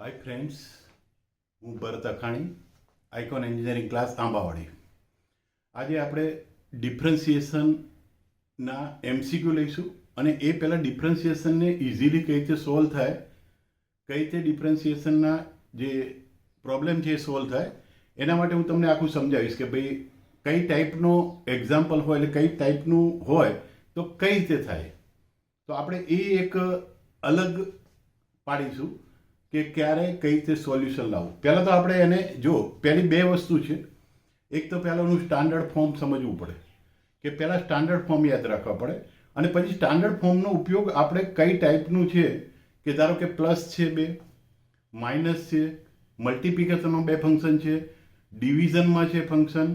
Hi friends, હું ભરત અખાણી, icon engineering class આંબાવાડી. આજે આપણે ડિફરન્સિએશનના એમસીક્યુ લઈશું અને એ પહેલાં ડિફરન્સિએશનને ઇઝીલી કઈ રીતે સોલ્વ થાય, કઈ રીતે ડિફરન્સિએશનના જે પ્રોબ્લેમ છે એ સોલ્વ થાય, એના માટે હું તમને આખું સમજાવીશ કે ભાઈ કઈ ટાઈપનો એક્ઝામ્પલ હોય એટલે કઈ ટાઈપનું હોય તો કઈ રીતે થાય. તો આપણે એ એક અલગ પાડીશું કે ક્યારે કઈ રીતે સોલ્યુશન લાવવું. પહેલાં તો આપણે એને જો પહેલી બે વસ્તુ છે. એક તો પહેલાંનું સ્ટાન્ડર્ડ ફોર્મ સમજવું પડે કે પહેલાં સ્ટાન્ડર્ડ ફોર્મ યાદ રાખવા પડે અને પછી સ્ટાન્ડર્ડ ફોર્મનો ઉપયોગ આપણે કઈ ટાઈપનું છે કે ધારો કે પ્લસ છે, બે માઇનસ છે, મલ્ટિપ્લિકેશનમાં બે ફંક્શન છે, ડિવિઝનમાં છે ફંક્શન,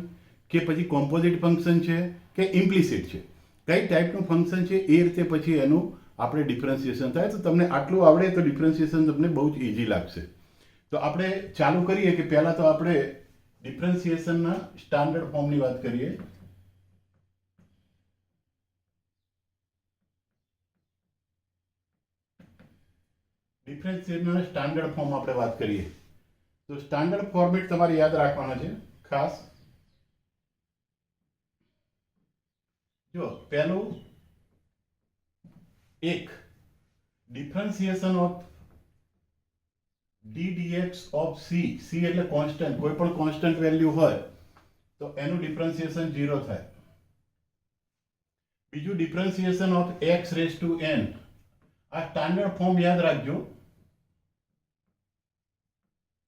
કે પછી કોમ્પોઝિટ ફંક્શન છે કે ઇમ્પ્લિસિટ છે, કઈ ટાઈપનું ફંક્શન છે એ રીતે પછી એનું આપણે ડિફરન્સિએશન થાય. તો તમને આટલું આવડે તો ડિફરન્સિએશન તમને બહુ જ ઇઝી લાગશે. તો આપણે ચાલુ કરીએ કે પહેલાં તો આપણે ડિફરન્સિએશનના સ્ટાન્ડર્ડ ફોર્મની વાત કરીએ. ડિફરન્સિએશનના સ્ટાન્ડર્ડ ફોર્મ આપણે વાત કરીએ તો સ્ટાન્ડર્ડ ફોર્મેટ તમારે યાદ રાખવાના છે ખાસ. જો પહેલું એક differentiation of d dx of c. C એટલે કોન્સ્ટન્ટ, કોઈ પણ કોન્સ્ટન્ટ વેલ્યુ હોય તો એનું ડિફરન્સિએશન 0 થાય. બીજું differentiation of x raise to n. આ સ્ટાન્ડર્ડ ફોર્મ યાદ રાખજો.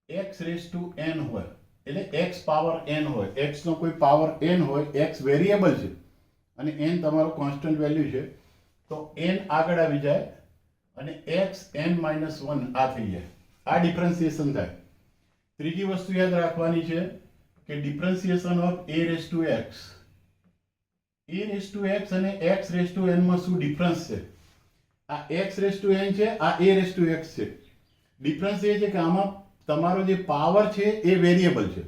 એક્સ રેઝ ટુ એન હોય એટલે એક્સ પાવર એન હોય, એક્સ નો કોઈ પાવર એન હોય, એક્સ વેરિયેબલ છે અને એન તમારો કોન્સ્ટન્ટ વેલ્યુ છે, તો એન આગળ આવી જાય અને એક્સ એન માઇનસ વન આ થઈ જાય. આ ડિફરન્સિએશન થાય. ત્રીજી વસ્તુ યાદ રાખવાની છે કે differentiation of a raise to x. A raise to x અને એક્સ રેઝ ટુ એન માં શું ડિફરન્સ છે? આ એક્સ રેઝ ટુ એન છે, આ એ રેઝ ટુ એક્સ છે. ડિફરન્સ એ છે કે આમાં તમારો જે પાવર છે એ વેરિયેબલ છે,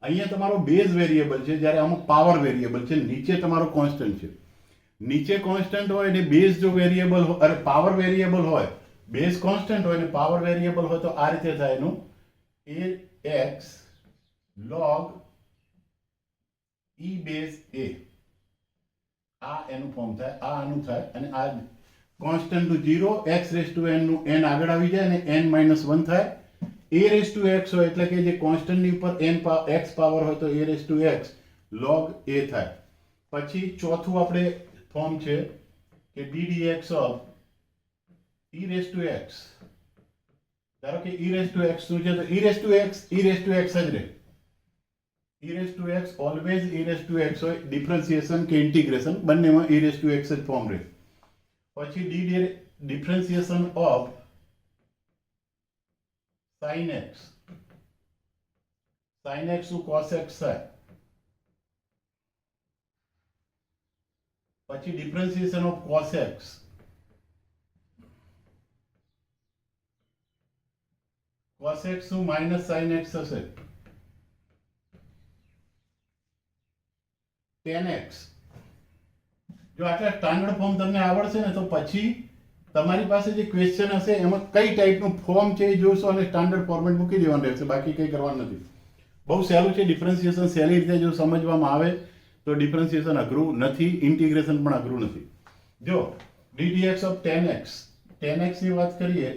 અહીંયા તમારો બેઝ વેરિયેબલ છે, જ્યારે આમાં પાવર વેરિયેબલ છે, નીચે તમારો કોન્સ્ટન્ટ છે. નીચે કોન્સ્ટન્ટ હોય ને બેઝ જો વેરિયેબલ હોય અને પાવર વેરિયેબલ હોય, બેઝ કોન્સ્ટન્ટ હોય ને પાવર વેરિયેબલ હોય તો આ રીતે થાય એનું એ એક્સ લોગ ઈ બેઝ એ. આ એનું ફોર્મ થાય, આ આનું થાય અને આ કોન્સ્ટન્ટ નું 0, એક્સ રેઝ ટુ એન નું એન આગળ આવી જાય અને એન માઇનસ વન થાય. એ રેઝ ટુ એક્સ હોય એટલે કે જે કોન્સ્ટન્ટ ની ઉપર એન એક્સ પાવર હોય તો a raise to x log a થાય. પછી ચોથું આપણે ફોર્મ છે કે d dx of e raise to x. ધારો કે ઈ રેઝ ટુ એક્સ શું છે તો ઈ રેઝ ટુ એક્સ જ રહે. E raise to x always e raise to x હોય, ડિફરન્સિએશન કે ઇન્ટિગ્રેશન બંનેમાં ઈ રેઝ ટુ એક્સ જ ફોર્મ રહે. પછી differentiation of sin x. sin x નું cos x થાય. પછી ડિફરન્સિએશન ઓફ cos x. cos x નું માઇનસ sin x થશે. tan x. જો આટલા સ્ટાન્ડર્ડ ફોર્મ તમને આવડશે ને તો પછી તમારી પાસે જે ક્વેશ્ચન હશે એમાં કઈ ટાઈપનું ફોર્મ છે એ જોશો અને સ્ટાન્ડર્ડ ફોર્મેટ મૂકી દેવાનું રહેશે, બાકી કંઈ કરવાનું નથી. બહુ સહેલું છે. ડિફરન્સિએશન સહેલી રીતે જો સમજવામાં આવે તો ડિફરન્સિએશન અઘરું નથી, ઇન્ટિગ્રેશન પણ અઘરું નથી. જો ddx of tan x, tan x ની વાત કરીએ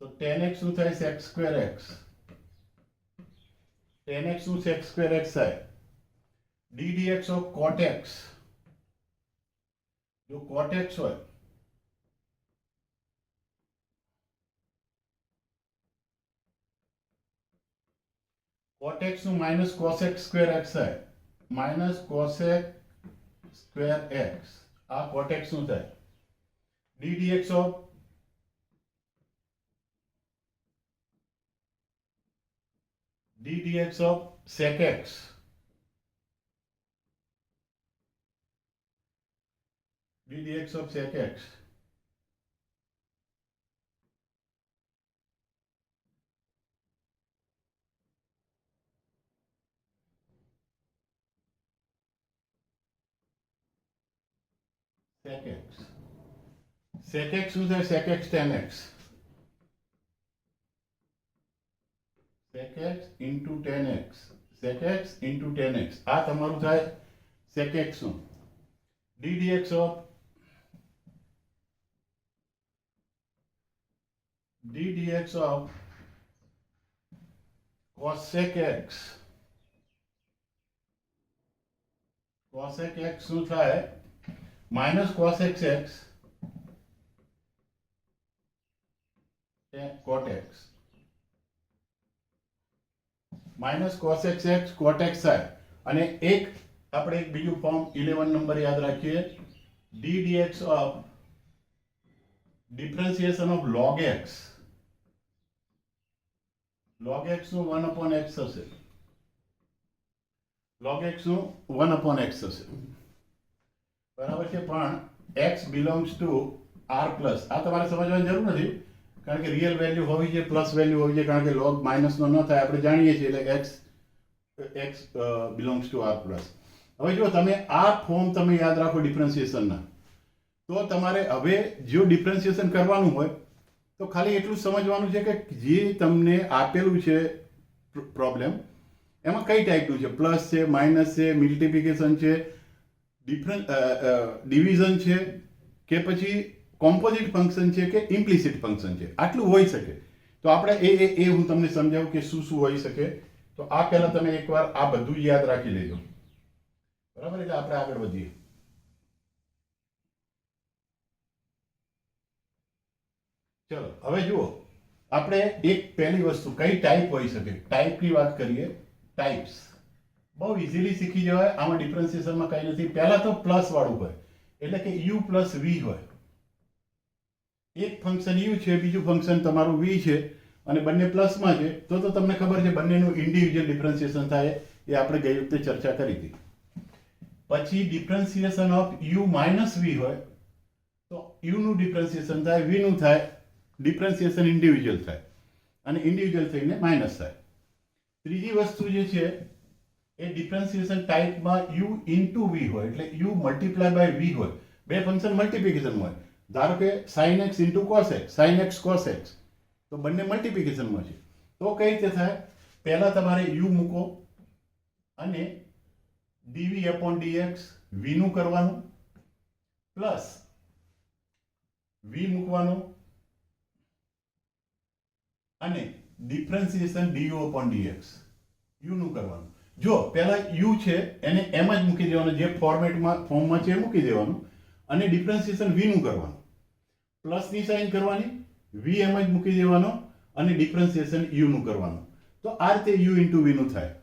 તો tan x શું થાય? sec square x. tan x શું sec square x થાય? ddx of cot x. જો cot x હોય cot x નું માઇનસ cosec square x થાય. Minus cosec square x. આ cot x નું થાય. ddx of sec x. ddx of sec x. sec x. sec x શું થાય? sec x tan x. sec x into tan x, sec x into tan x, આ તમારું થાય sec x નું d dx of cosec x, cosec x શું થાય minus cosec x cot x, minus cosec x cot x થાય અને એક આપણે એક બીજું ફોર્મ 11 નંબર યાદ રાખીએ d dx of differentiation of log x, log x નું 1 upon x થશે, log x નું 1 upon x થશે, બરાબર છે. પણ x belongs to r plus, આ તમારે સમજવાની જરૂર નથી કારણ કે રિયલ વેલ્યુ હોવી જોઈએ, પ્લસ વેલ્યુ હોવી જોઈએ, કારણ કે log માઇનસ નો ન થાય આપણે જાણીએ છીએ, એટલે x belongs to r plus. હવે જો તમે આ ફોર્મ તમે યાદ રાખો ડિફરન્શિએશનના, તો તમારે હવે જો ડિફરન્શિએશન કરવાનું હોય તો ખાલી એટલું સમજવાનું છે કે જે તમને આપેલું છે પ્રોબ્લેમ એમાં કઈ ટાઈપનું છે, પ્લસ છે, માઇનસ છે, મલ્ટિપ્લિકેશન છે, ડિવિઝન છે કે પછી કોમ્પોઝિટ ફંક્શન છે કે ઇમ્પ્લિસિટ ફંક્શન છે, આટલું હોઈ શકે. તો આપણે એ હું તમને સમજાવું કે શું શું હોઈ શકે. તો આ પહેલા તમે એકવાર આ બધું જ યાદ રાખી લેજો, બરાબર. એટલે આપણે આગળ વધીએ. ચલો હવે જુઓ, આપણે એક પહેલી વસ્તુ કઈ ટાઈપ હોઈ શકે, ટાઈપની વાત કરીએ. ટાઈપ્સ બહુ ઇઝીલી શીખી જવાય, આમાં ડિફરન્શિએશનમાં કઈ નથી. પહેલા તો પ્લસ વાળું હોય એટલે કે u પ્લસ v હોય. એક ફંક્શન u છે, બીજું ફંક્શન તમારું v છે અને બંને પ્લસમાં છે, તો તમને ખબર છે બંનેનું ઇન્ડિવિજ્યુઅલ ડિફરન્શિએશન થાય, એ આપણે ગઈ વખતે ચર્ચા કરી હતી. પછી differentiation of u minus v હોય તો u નું ડિફરન્શિએશન થાય, v નું થાય, ડિફરન્શિએશન ઇન્ડિવિજ્યુઅલ થાય અને ઇન્ડિવિજ્યુઅલ થઈને માઇનસ થાય. ત્રીજી વસ્તુ જે છે એ ડિફરન્શિએશન ટાઈપમાં u ઇન્ટુ v હોય, એટલે u મલ્ટીપ્લાય બાય v હોય, બે ફંક્શન મલ્ટીપ્લિકેશન હોય. ધારો કે sin x into cos x, sin x cos x, તો બંને મલ્ટીપ્લિકેશનમાં છે. તો કઈ રીતે થાય, પહેલા તમારે u મૂકો અને dv upon dx v નું કરવાનું, પ્લસ v મૂકવાનું અને differentiation du upon dx u નું કરવાનું. જો પહેલા u છે એને એમ જ મૂકી દેવાનું, જે ફોર્મમાં છે એ મૂકી દેવાનું અને ડિફરન્શિએશન v નું કરવાનું, પ્લસ ની સાઇન કરવાની, v એમ જ મૂકી દેવાનો અને ડિફરન્શિએશન u નું કરવાનું. તો આ રીતે u ઇન્ટુ v નું થાય.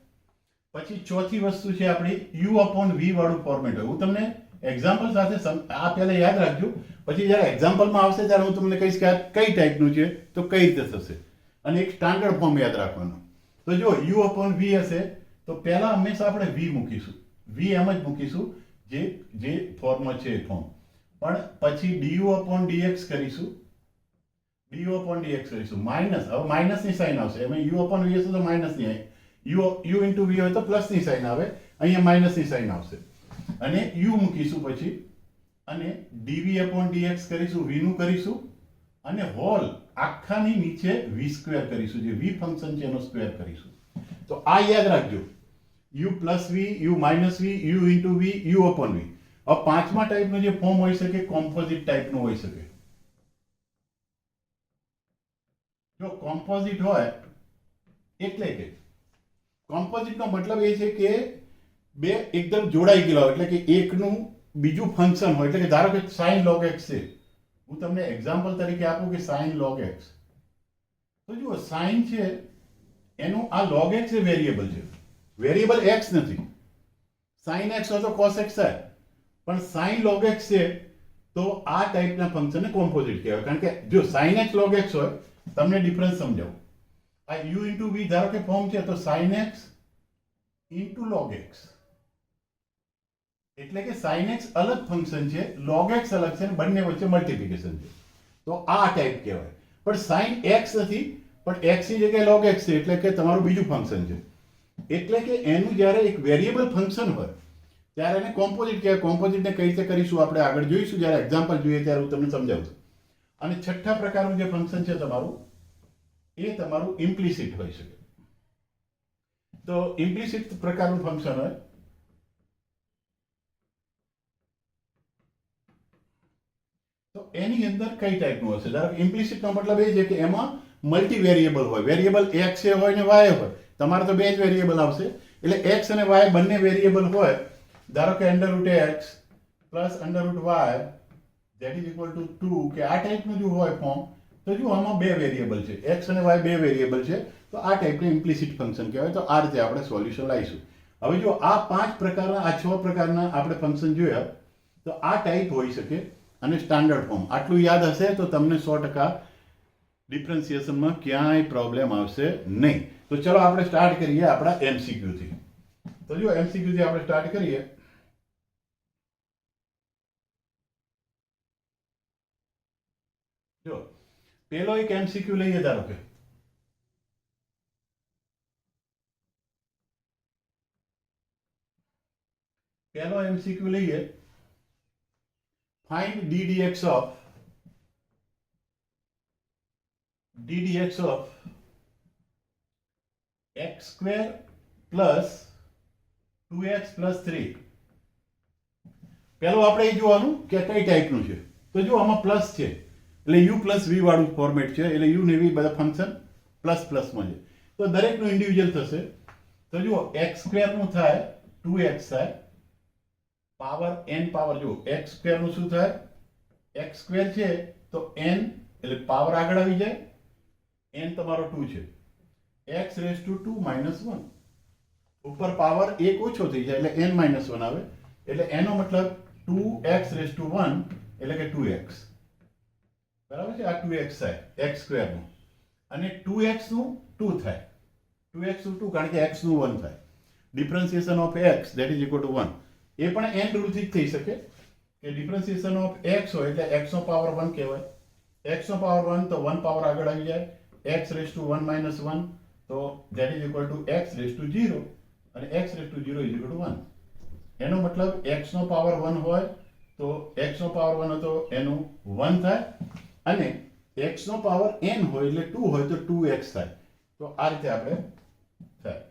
પછી ચોથી વસ્તુ છે આપણી u upon v વાળું ફોર્મેટ હોય. હું તમને એક્ઝામ્પલ સાથે આ પહેલા યાદ રાખજો, પછી જ્યારે એક્ઝામ્પલમાં આવશે ત્યારે હું તમને કહીશ કે આ કઈ ટાઈપનું છે તો કઈ રીતે થશે, અને એક સ્ટાન્ડર્ડ ફોર્મ યાદ રાખવાનો. તો જો u upon v હશે તો પહેલા હંમેશા આપણે v મૂકીશું, v એમ જ મૂકીશું જે ફોર્મમાં છે એ ફોર્મ. પણ પછી du upon dx કરીશું, du upon dx કરીશું, માઇનસ, હવે માઇનસ ની સાઇન આવશે, એમાં u upon v હશે તો માઇનસ ની, u into v હોય તો પ્લસ ની સાઇન આવે, અહીંયા માઇનસ ની સાઇન આવશે અને u મૂકીશું પછી, અને dv upon dx કરીશું, v નું કરીશું અને હોલ આખાની નીચે v સ્ક્વેર કરીશું, જે v ફંક્શન છે એનો સ્ક્વેર કરીશું. તો આ યાદ રાખજો, u plus v, u minus v, u into v, u upon v. હવે પાંચમા ટાઈપનું જે ફોર્મ હોઈ શકે કોમ્પોઝિટ ટાઈપનું હોઈ શકે. જો કોમ્પોઝિટ હોય એટલે કે કોમ્પોઝિટનો મતલબ એ છે કે બે એકદમ જોડાઈ ગયેલા હોય, એટલે કે એકનું બીજું ફંક્શન હોય. એટલે કે ધારો કે sin log x છે, હું તમને એક્ઝામ્પલ તરીકે આપું કે sin log x, તો જુઓ sin છે એનું આ log x એ વેરિયેબલ છે, વેરિયેબલ x નથી. sin x હોય તો cos x થાય, પણ sin log x છે તો આ ટાઈપના ફંક્શનને કોમ્પોઝિટ કહેવાય. કારણ કે જો sin x log x હોય, તમને ડિફરન્સ સમજાવું, આ u into v ધારો કે ફોર્મ છે તો sin x into log x, એટલે કે sin x અલગ ફંક્શન છે, log x અલગ છે, બંને વચ્ચે મલ્ટીપ્લિકેશન છે, તો આ ટાઈપ કહેવાય. પણ sin x નથી, પણ x ની જગ્યાએ log x છે, એટલે કે તમારું બીજું ફંક્શન છે. એટલે કે એનું જ્યારે એક વેરિયેબલ ફંક્શન હોય ત્યારે એને કોમ્પોઝિટ કહેવાય. કોમ્પોઝિટને કઈ રીતે કરીશું આપણે આગળ જોઈશું, જ્યારે એક્ઝામ્પલ જોઈએ ત્યારે હું તમને સમજાવું છું. અને છઠ્ઠા પ્રકારનું જે ફંક્શન છે તમારું, એ તમારું ઇમ્પ્લિસિટ હોઈ શકે. તો ઇમ્પ્લિસિટ પ્રકારનું ફંક્શન હોય તો એની અંદર કઈ ટાઈપનું હશે? ધારો કે ઇમ્પ્લિસિટનો મતલબ એ છે કે એમાં મલ્ટી વેરિયેબલ હોય, વેરિયેબલ એક્સ એ હોય ને વાય હોય. તમારે તો બે જ વેરિયેબલ આવશે, એટલે એક્સ અને વાય બંને વેરિયેબલ હોય. ધારો કે under root x plus under root y that is equal to 2, કે આ ટાઈપનું જો હોય ફોર્મ, તો જો આમાં બે વેરિયેબલ છે, એક્સ અને વાય બે વેરિયેબલ છે, તો આ ટાઈપનું ઇમ્પ્લિસિટ ફંક્શન કહેવાય. તો આ રીતે આપણે સોલ્યુશન લાવીશું. હવે જો આ 5 પ્રકારના, આ 6 પ્રકારના આપણે ફંક્શન જોયા, તો આ ટાઈપ હોઈ શકે અને સ્ટાન્ડર્ડ ફોર્મ. આટલું યાદ હશે તો તમને 100% ડિફરન્સિએશનમાં ક્યાંય પ્રોબ્લેમ આવશે નહીં. તો ચલો આપણે સ્ટાર્ટ કરીએ આપણા MCQ થી. તો જો MCQ થી આપણે સ્ટાર્ટ કરીએ. જો પેલો એક MCQ લઈએ. ધારો કે પેલો MCQ લઈએ, find ddx of x square plus 2x plus 3. પેલું આપણે એ જોવાનું કે કઈ ટાઈપનું છે. તો જો આમાં પ્લસ છે એટલે u પ્લસ v વાળું ફોર્મેટ છે, એટલે u ને v બધા ફંક્શન પ્લસ પ્લસમાં છે. તો દરેકનું ઇન્ડિવિજ્યુઅલ થશે. તો જુઓ x સ્ક્વેર નું થાય 2x થાય, પાવર n પાવર, જો x સ્ક્વેર નું શું થાય? x સ્ક્વેર છે તો n એટલે પાવર આગળ આવી જાય, n તમારો 2 છે, x રેઝ ટુ 2 માઇનસ 1, ઉપર પાવર 1 ઓછો થઈ જાય એટલે n માઇનસ 1 આવે, એટલે એનો મતલબ 2x રેઝ ટુ 1 એટલે કે 2x. બરાબર છે? આ 2x થાય x સ્ક્વેર નું, અને 2x નું 2 થાય, 2x નું 2 કારણ કે x નું 1 થાય. Differentiation of x that is equal to 1. એ પણ n રૂલ થી જ થઈ શકે કે ડિફરન્સિએશન ઓફ x હોય એટલે x નો પાવર 1 કહેવાય. x નો પાવર 1 તો 1 પાવર આગળ આવી જાય, x રેઝ ટુ 1 માઇનસ 1 તો that is equal to x raise to 0, અને x raise to 0 is equal to 1. એનો મતલબ x નો પાવર 1 હોય તો x નો પાવર 1 હતો એનું 1 થાય, અને x નો પાવર n હોય એટલે 2 હોય તો 2x થાય. તો આ રીતે આપણે થાય.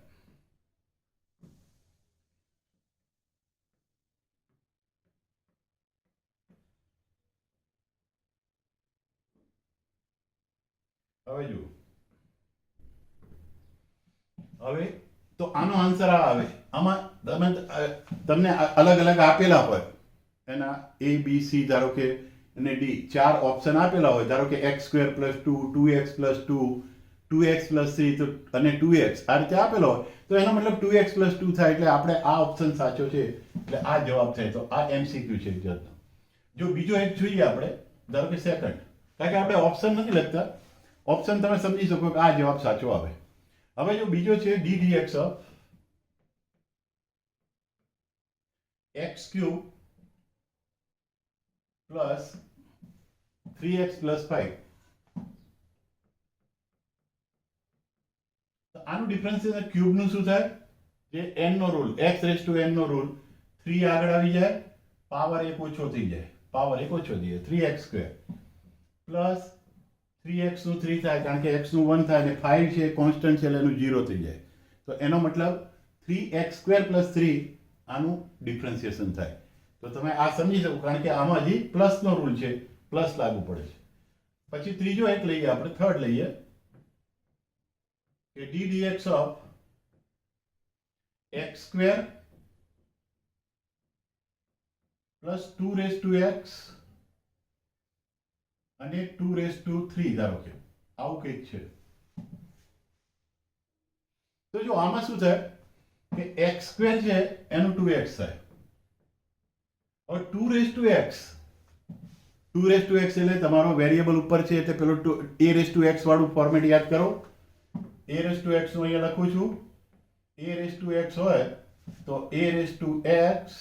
હવે જુઓ, હવે તો આનો આન્સર આ આવે. આમાં તમને અલગ અલગ આપેલા હોય, એના A B C ધારો કે અને D 4 ઓપ્શન આપેલા હોય. ધારો કે x square plus 2, 2x plus 2, 2x plus 3 તો અને 2x આ રીતે આપેલો હોય, તો એનો મતલબ 2x પ્લસ 2 થાય, એટલે આપણે આ ઓપ્શન સાચો છે એટલે આ જવાબ થાય. તો આ MCQ છે વિદ્યાર્થીઓ. જો બીજો એક જોઈએ આપણે, ધારો કે સેકન્ડ, કારણ કે આપણે ઓપ્શન નથી લખતા, ઓપ્શન તમે સમજી શકો કે આ જવાબ સાચો આવે. હવે જો બીજો છે ddx of x cube plus 3x plus 5. તો આનું ડિફરન્સિએશન ક્યુબ નું શું થાય? જે n નો rule, x raise to n નો રૂલ, 3 આગળ આવી જાય, પાવર 1 ઓછો થઈ જાય, પાવર 1 ઓછો થઈ જાય, 3x સ્ક્વેર પ્લસ 3x નું 3 થાય કારણ કે x નું 1 થાય, અને 5 છે કોન્સ્ટન્ટ છે એટલે એનું 0 થઈ જાય. તો એનો મતલબ 3x સ્ક્વેર પ્લસ 3 આનું ડિફરન્સિએશન થાય. તો તમે આ સમજી શકો કારણ કે આમાં હજી પ્લસ નો રૂલ છે, પ્લસ લાગુ પડે છે. પછી ત્રીજો એક લઈએ આપણે, થર્ડ લઈએ કે ddx of x square plus 2 raise to x અને 2 રેઝ ટુ 3. ધારો કે આવું કંઈક છે. તો જો આમાં શું થાય કે x સ્ક્વેર છે એનું 2x થાય. હવે 2 raise to x, 2 raise to x એટલે તમારો વેરિયેબલ ઉપર છે એટલે પેલો a રેઝ ટુ x વાળું ફોર્મેટ યાદ કરો. a રેઝ ટુ x નું અહીંયા લખું છું, a રેઝ ટુ x હોય તો a raise to x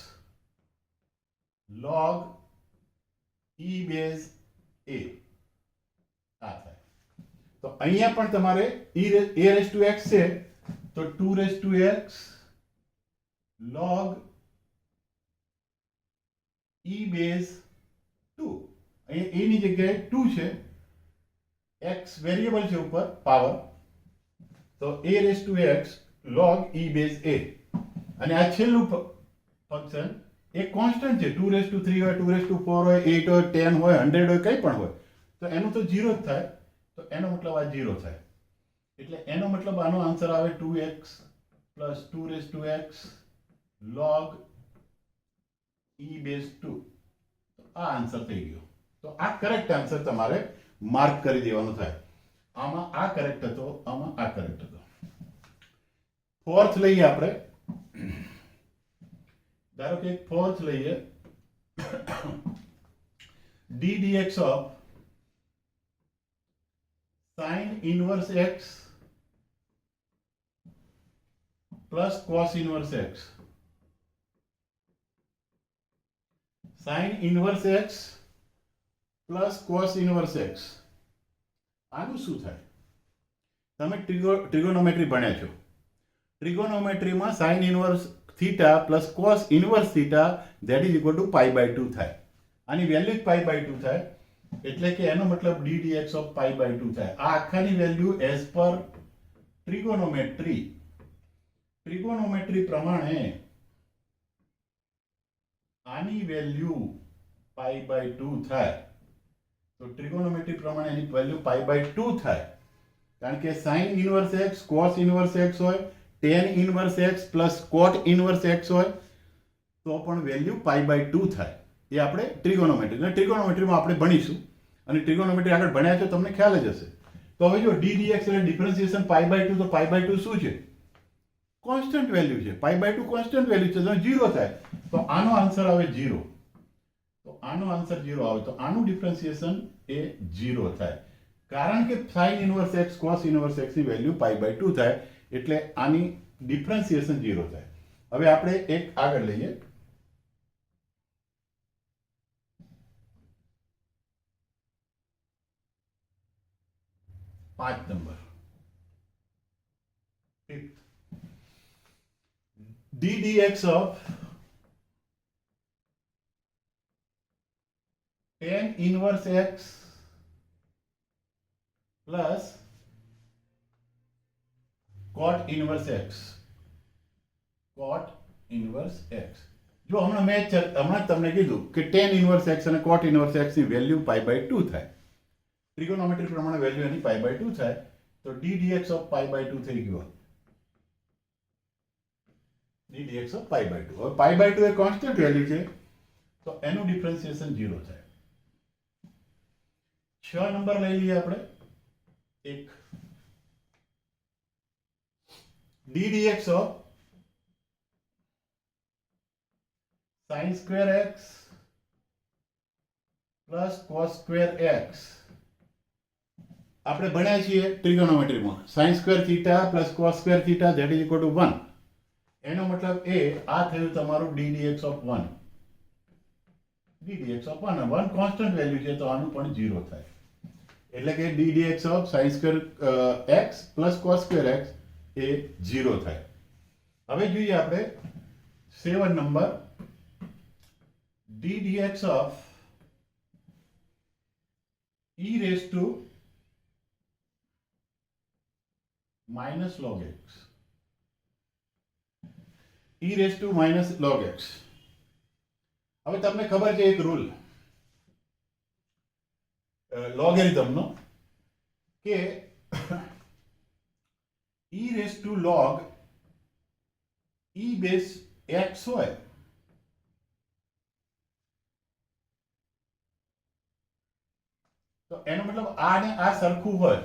log e base a આ થાય. તો અહીંયા પણ તમારે a રેઝ ટુ x છે તો 2 raise to x log e base 2. અહીંયા a ની જગ્યાએ 2 છે, x વેરિયેબલ છે ઉપર પાવર, તો a raise to x log e base a, અને આ છેલ્લું ફંક્શન એ કોન્સ્ટન્ટ છે, 2⁻³ હોય, 2⁴ હોય, 8 હોય, 10 હોય, 100 હોય, કંઈ પણ હોય, તો એનું તો 0 જ થાય. તો એનો મતલબ આ 0 થાય. એટલે એનો મતલબ આનો આન્સર આવે 2x + 2⁻x log e base 2. તો આ આન્સર થઈ ગયો. તો આ કરેક્ટ આન્સર તમારે માર્ક કરી દેવાનો થાય. આમાં આ કરેક્ટ હતો, આમાં આ કરેક્ટ હતો. ફોર્થ લઈએ આપણે. ધારો કે એક ફોર્થ લઈએ, d dx of sin inverse x plus cos inverse x. sin inverse x plus cos inverse x. આનું શું થાય? તમે ટ્રિગોનોમેટ્રી ભણ્યા છો. ટ્રિગોનોમેટ્રીમાં sin inverse theta plus cos inverse theta that is equal to π/2 થાય. આની વેલ્યુ જ π/2 થાય. એટલે કે એનો મતલબ d dx of π/2 થાય. આ આખાની વેલ્યુ એઝ પર ટ્રિગોનોમેટ્રી પ્રમાણે આની વેલ્યુ π/2 થાય. તો ટ્રિગોનોમેટ્રી પ્રમાણે એની વેલ્યુ π/2 થાય. કારણ કે sin inverse x, cos inverse x હોય, tan inverse x plus cot inverse x હોય, તો પણ વેલ્યુ π/2 થાય. એ આપણે ટ્રિગોનોમેટ્રીમાં આપણે ભણીશું, અને ટ્રિગોનોમેટ્રી આગળ ભણ્યા છો તમને ખ્યાલ જ હશે. તો હવે જો d dx એટલે ડિફરન્શિએશન π/2, તો π/2 શું છે? કોન્સ્ટન્ટ વેલ્યુ છે. π/2 કોન્સ્ટન્ટ વેલ્યુ છે, તો 0 થાય. તો આનો આન્સર આવે 0. તો આનો આન્સર 0 આવે. તો આનું ડિફરન્શિએશન એ 0 થાય. કારણ કે sin inverse x, cos inverse x ની વેલ્યુ π/2 થાય. એટલે આની ડિફરન્શિએશન 0 થાય. હવે આપણે એક આગળ લઈએ. પાંચ number, d dx of tan inverse x plus cot inverse x. cot inverse x. જો હમણાં તમને કીધું કે tan inverse x અને cot inverse x ની વેલ્યુ π/2 થાય. ટ્રિગોનોમેટ્રી પ્રમાણે વેલ્યુ એની π/2 થાય. તો d dx of π/2 થઈ ગયો. d dx of π/2. હવે π/2 એ કોન્સ્ટન્ટ વેલ્યુ છે, તો એનું ડિફરન્શિએશન 0 થાય. 6 નંબર લઈ લઈએ આપણે. એક d dx of sin square x plus cos square x. આપણે ભણ્યા છીએ ટ્રિગોનોમેટ્રીમાં sin square theta plus cos square theta that is equal to 1. એનો મતલબ એ આ થયું તમારું d dx of 1. d dx of 1 constant value છે, તો આનું પણ 0 થાય. એટલે કે d dx of sin square x plus cos square x એ 0 થાય. હવે જોઈએ આપણે 7 number, d dx of e raised to minus log x. e raised to minus log x. હવે તમને ખબર છે એક રૂલ લોગેરિધમનો, કે e raised to log e base x હોય તો એનો મતલબ આ ને આ સરખું હોય.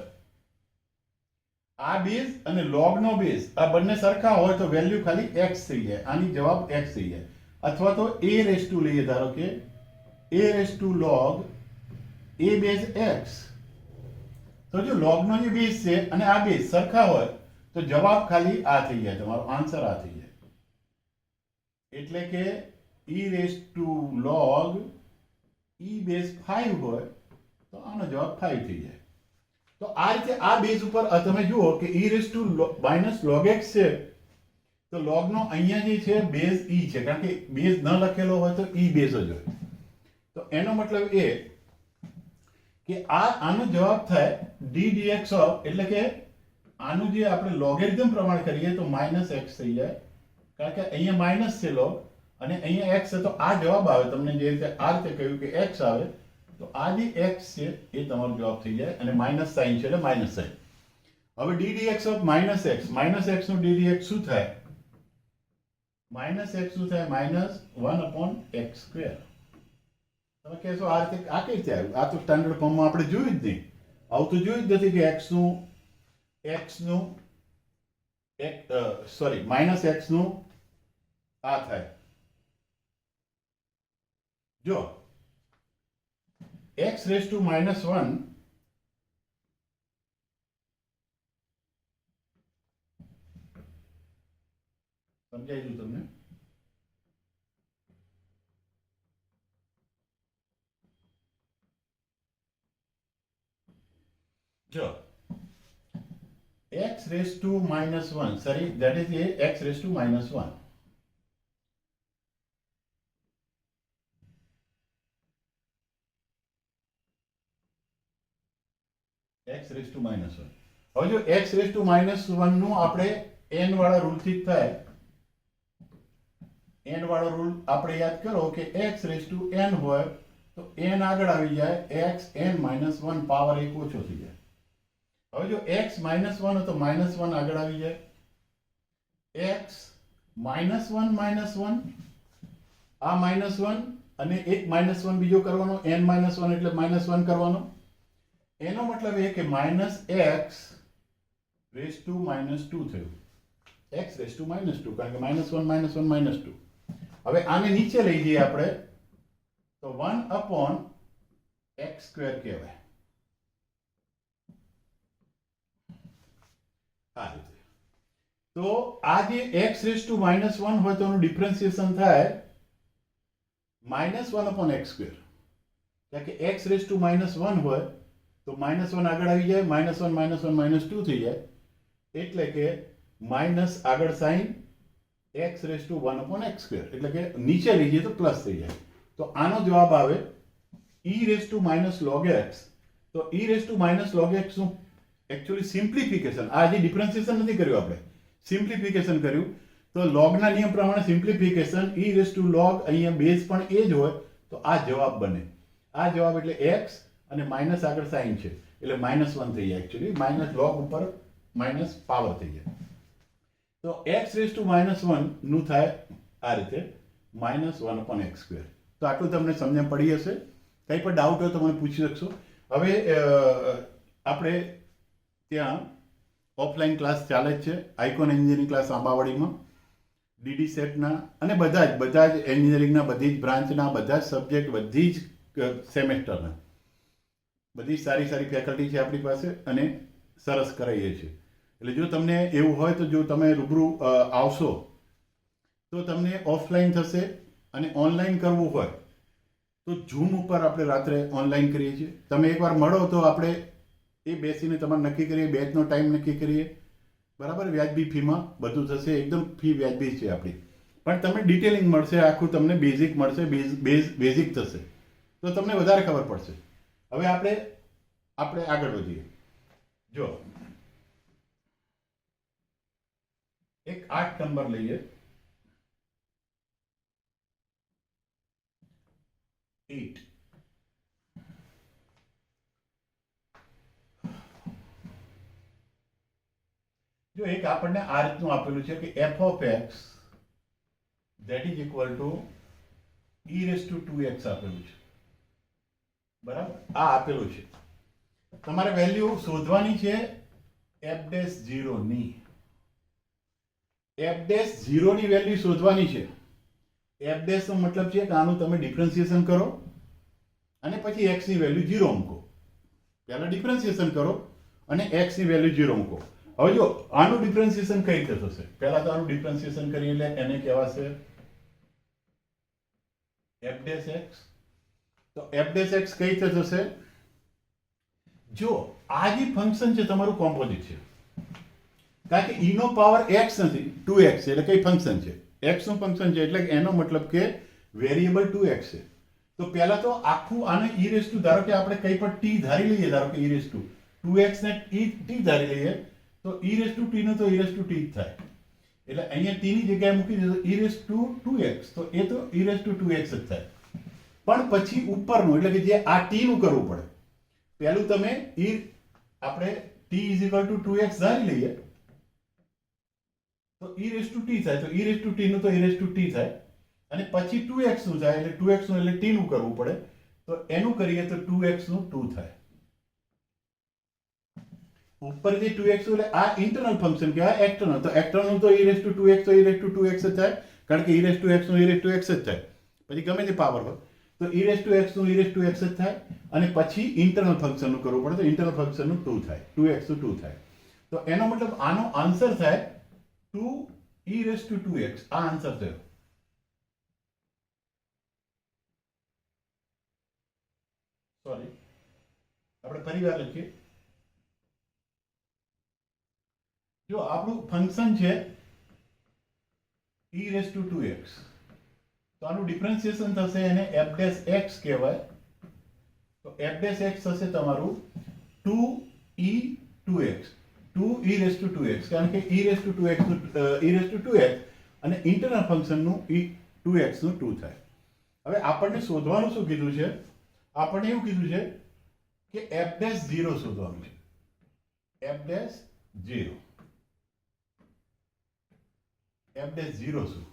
આ બેઝ અને log નો બેઝ આ બંને સરખા હોય તો વેલ્યુ ખાલી x થઈ જાય. આની જવાબ x થઈ જાય. અથવા તો a raised to લઈએ, ધારો કે a raised to log a base x. તો જો log નો જે બેઝ છે અને આ બેઝ સરખા હોય તો જવાબ ખાલી આ થઈ જાય, તમારો આન્સર આ થઈ જાય. એટલે કે e raised to log e base 5 હોય તો આનો જવાબ 5 થઈ જાય. તો આ રીતે આ બેઝ ઉપર તમે જુઓ કે e raised to minus log x છે, તો log નો અહીંયા જે છે બેઝ e છે, કારણ કે બેઝ ન લખેલો હોય તો e બેઝ જ હોય. તો એનો મતલબ એ કે આનો જવાબ થાય d dx of, એટલે કે આનું જે આપણે લોગેરિધમ પ્રમાણે કરીએ તો માઇનસ એક્સ થઈ જાય, કારણ કે અહીંયા માઇનસ છે લોગ અને અહીંયા એક્સ છે, તો આ જવાબ આવે. તમને જે રીતે આ રીતે કહ્યું કે એક્સ આવે, તો આ જે એક્સ છે એ તમારો જવાબ થઈ જાય, અને માઇનસ સાઇન છે એટલે માઇનસ સાઇન. હવે ddx ઓફ માઇનસ એક્સ નું ddx શું થાય? માઇનસ એક્સ શું થાય? -1/x². તમે કહેશો આ રીતે આ કઈ રીતે આવ્યું? આ તો સ્ટાન્ડર્ડ ફોર્મમાં આપણે જોયું જ નહીં. આવું તો જોયું જ નથી કે માઇનસ એક્સ નું આ થાય. જો x રેઝ ટુ -1 સમજાય છે તમને? જો x raised to -1, sorry, that is a x raised to -1. x raised to -1. હવે જો x raised to -1 નું આપણે n વાળા રૂલ થી થાય. n વાળો રૂલ આપણે યાદ કરો કે x raised to n હોય તો n આગળ આવી જાય, x n -1 પાવર 1 ઓછો થઈ જાય. હવે જો x -1 હોય તો -1 આગળ આવી જાય, x -1 આ -1 અને એક -1 બીજો કરવાનો, n -1 એટલે -1 કરવાનો. એનો મતલબ એ કે -x raised to -2 થયું. x raised to -2, કારણ કે -1 -2. હવે આને નીચે લઈ જઈએ આપણે તો 1/x² કહેવાય. આ રીતે. તો આ જે x raised to -1 હોય તો એનું ડિફરન્શિએશન થાય -1/x². કારણ કે x raised to -1 હોય તો -1 આગળ આવી જાય, -1 -2 થઈ જાય, એટલે કે માઇનસ આગળ sign x raised to 1/x², એટલે કે નીચે લઈ જઈએ તો પ્લસ થઈ જાય. તો આનો જવાબ આવે e raised to -log x. તો e raised to -log x નું એકચ્યુઅલી સિમ્પ્લિફિકેશન, આ જે ડિફરન્શિએશન નથી કર્યું આપણે, સિમ્પ્લિફિકેશન કર્યું. તો લોગના નિયમ પ્રમાણે simplification e raised to log, અહીંયા બેઝ પણ એ જ હોય તો આ જવાબ બને. આ જવાબ એટલે x અને માઇનસ આગળ સાઇન છે એટલે -1 થઈ જાય. એકચ્યુઅલી માઇનસ લોગ ઉપર માઇનસ પાવર થઈ જાય. તો x raised to -1 નું થાય આ રીતે -1/x². તો આટલું તમને સમજણ પડી હશે. કંઈ પણ ડાઉટ હોય તો મને પૂછી શકશો. હવે આપણે ત્યાં ઓફલાઈન ક્લાસ ચાલે જ છે, આઇકોન એન્જિનિયરિંગ ક્લાસ આંબાવાડીમાં, ડીડી સેટના અને બધા જ એન્જિનિયરિંગના, બધી જ બ્રાન્ચના, બધા જ સબ્જેક્ટ, બધી જ સેમેસ્ટરના, બધી સારી ફેકલ્ટી છે આપણી પાસે અને સરસ કરાવીએ છીએ. એટલે જો તમને એવું હોય તો જો તમે રૂબરૂ આવશો તો તમને ઓફલાઈન થશે, અને ઓનલાઈન કરવું હોય તો ઝૂમ ઉપર આપણે રાત્રે ઓનલાઈન કરીએ છીએ. તમે એકવાર મળો તો આપણે એ બેસીને તમારે નક્કી કરીએ, બેચનો ટાઈમ નક્કી કરીએ, બરાબર, વ્યાજબી ફીમાં બધું થશે, એકદમ ફી વ્યાજબી છે આપણી. પણ તમને ડિટેલિંગ મળશે, આખું તમને બેઝિક મળશે, બેઝિક થશે તો તમને વધારે ખબર પડશે. હવે આપણે આગળ વધીએ. જો એક 8 નંબર લઈએ, 8. જો એક આપણને આ રીતનું આપેલું છે કે f of x that is equal to e raised to 2x આપેલું છે, બરાબર. આ આપેલું છે, તમારે વેલ્યુ શોધવાની છે f'0 ની. f'0 ની વેલ્યુ શોધવાની છે. f' નો મતલબ છે કે આનું તમે ડિફરન્શિએશન કરો અને પછી x ની વેલ્યુ 0 મૂકો. પહેલા ડિફરન્શિએશન કરો અને x ની વેલ્યુ 0 મૂકો. હવે જો આનું ડિફરન્શિએશન કઈ રીતે થશે? પહેલા તો આનું ડિફરન્શિએશન કરીએ એટલે એને કહેવાશે f'(x). તો f'(x) કઈ રીતે થશે? જો આ જે ફંક્શન છે તમારું કોમ્પોઝિટ છે, કારણ કે e નો પાવર x નથી, 2x છે, એટલે કઈ ફંક્શન છે, x નું ફંક્શન છે, એટલે એનો મતલબ કે વેરિયેબલ 2x છે. તો પહેલા તો આખું આને e raised to, ધારો કે આપણે કઈ પણ t ધારી લઈએ, ધારો કે e raised to 2x ને t ધારી લઈએ, તો e રેસ ટુ ટી નું તો e રેસ ટુ ટી જ થાય. એટલે અહીંયા t ની જગ્યાએ મૂકી દો e રેસ ટુ 2x, તો એ તો e રેસ ટુ 2x જ થાય. પણ પછી ઉપરનું એટલે કે જે આ t નું કરવું પડે. પહેલું તમે આપણે t = 2x ધારી લઈએ તો e રેસ ટુ t થાય, તો e રેસ ટુ t નું તો e રેસ ટુ t થાય. અને પછી 2x નું થાય એટલે 2x નું એટલે t નું કરવું પડે, તો એનું કરીએ તો 2x નું 2 થાય. ઉપર જે 2x એટલે આ ઇન્ટરનલ ફંક્શન કહેવાય, એક્સટર્નલ. તો એક્સટર્નલ તો e રેસ ટુ 2x તો e રેસ ટુ 2x જ થાય, કારણ કે e રેસ ટુ x નું e રેસ ટુ x જ થાય. પછી ગમે તે પાવર હોય તો e રેસ ટુ x નું e રેસ ટુ x જ થાય. અને પછી ઇન્ટરનલ ફંક્શન નું કરવું પડે, તો ઇન્ટરનલ ફંક્શન નું 2 થાય, 2x નું 2 થાય. તો એનો મતલબ આનો આન્સર થાય 2 e રેસ ટુ 2x. આ આન્સર થયો. સોરી, આપણે ફરી વાર લખીએ. જો આપણું ફંક્શન છે e રેસ ટુ 2x, તો આનું ડિફરન્શિએશન થશે, એને f ડેશ x કહેવાય. તો f ડેશ x થશે તમારું 2e 2x, 2e raise to 2x, કારણ કે e રેસ ટુ 2x નું e રેસ ટુ 2x અને ઇન્ટરનલ ફંક્શન નું e 2x નું 2 થાય. હવે આપણને શોધવાનું શું કીધું છે? આપણને એવું કીધું છે કે f ડેશ 0 શોધવાનું છે. f ડેશ 0, f ડેશ 0 શું?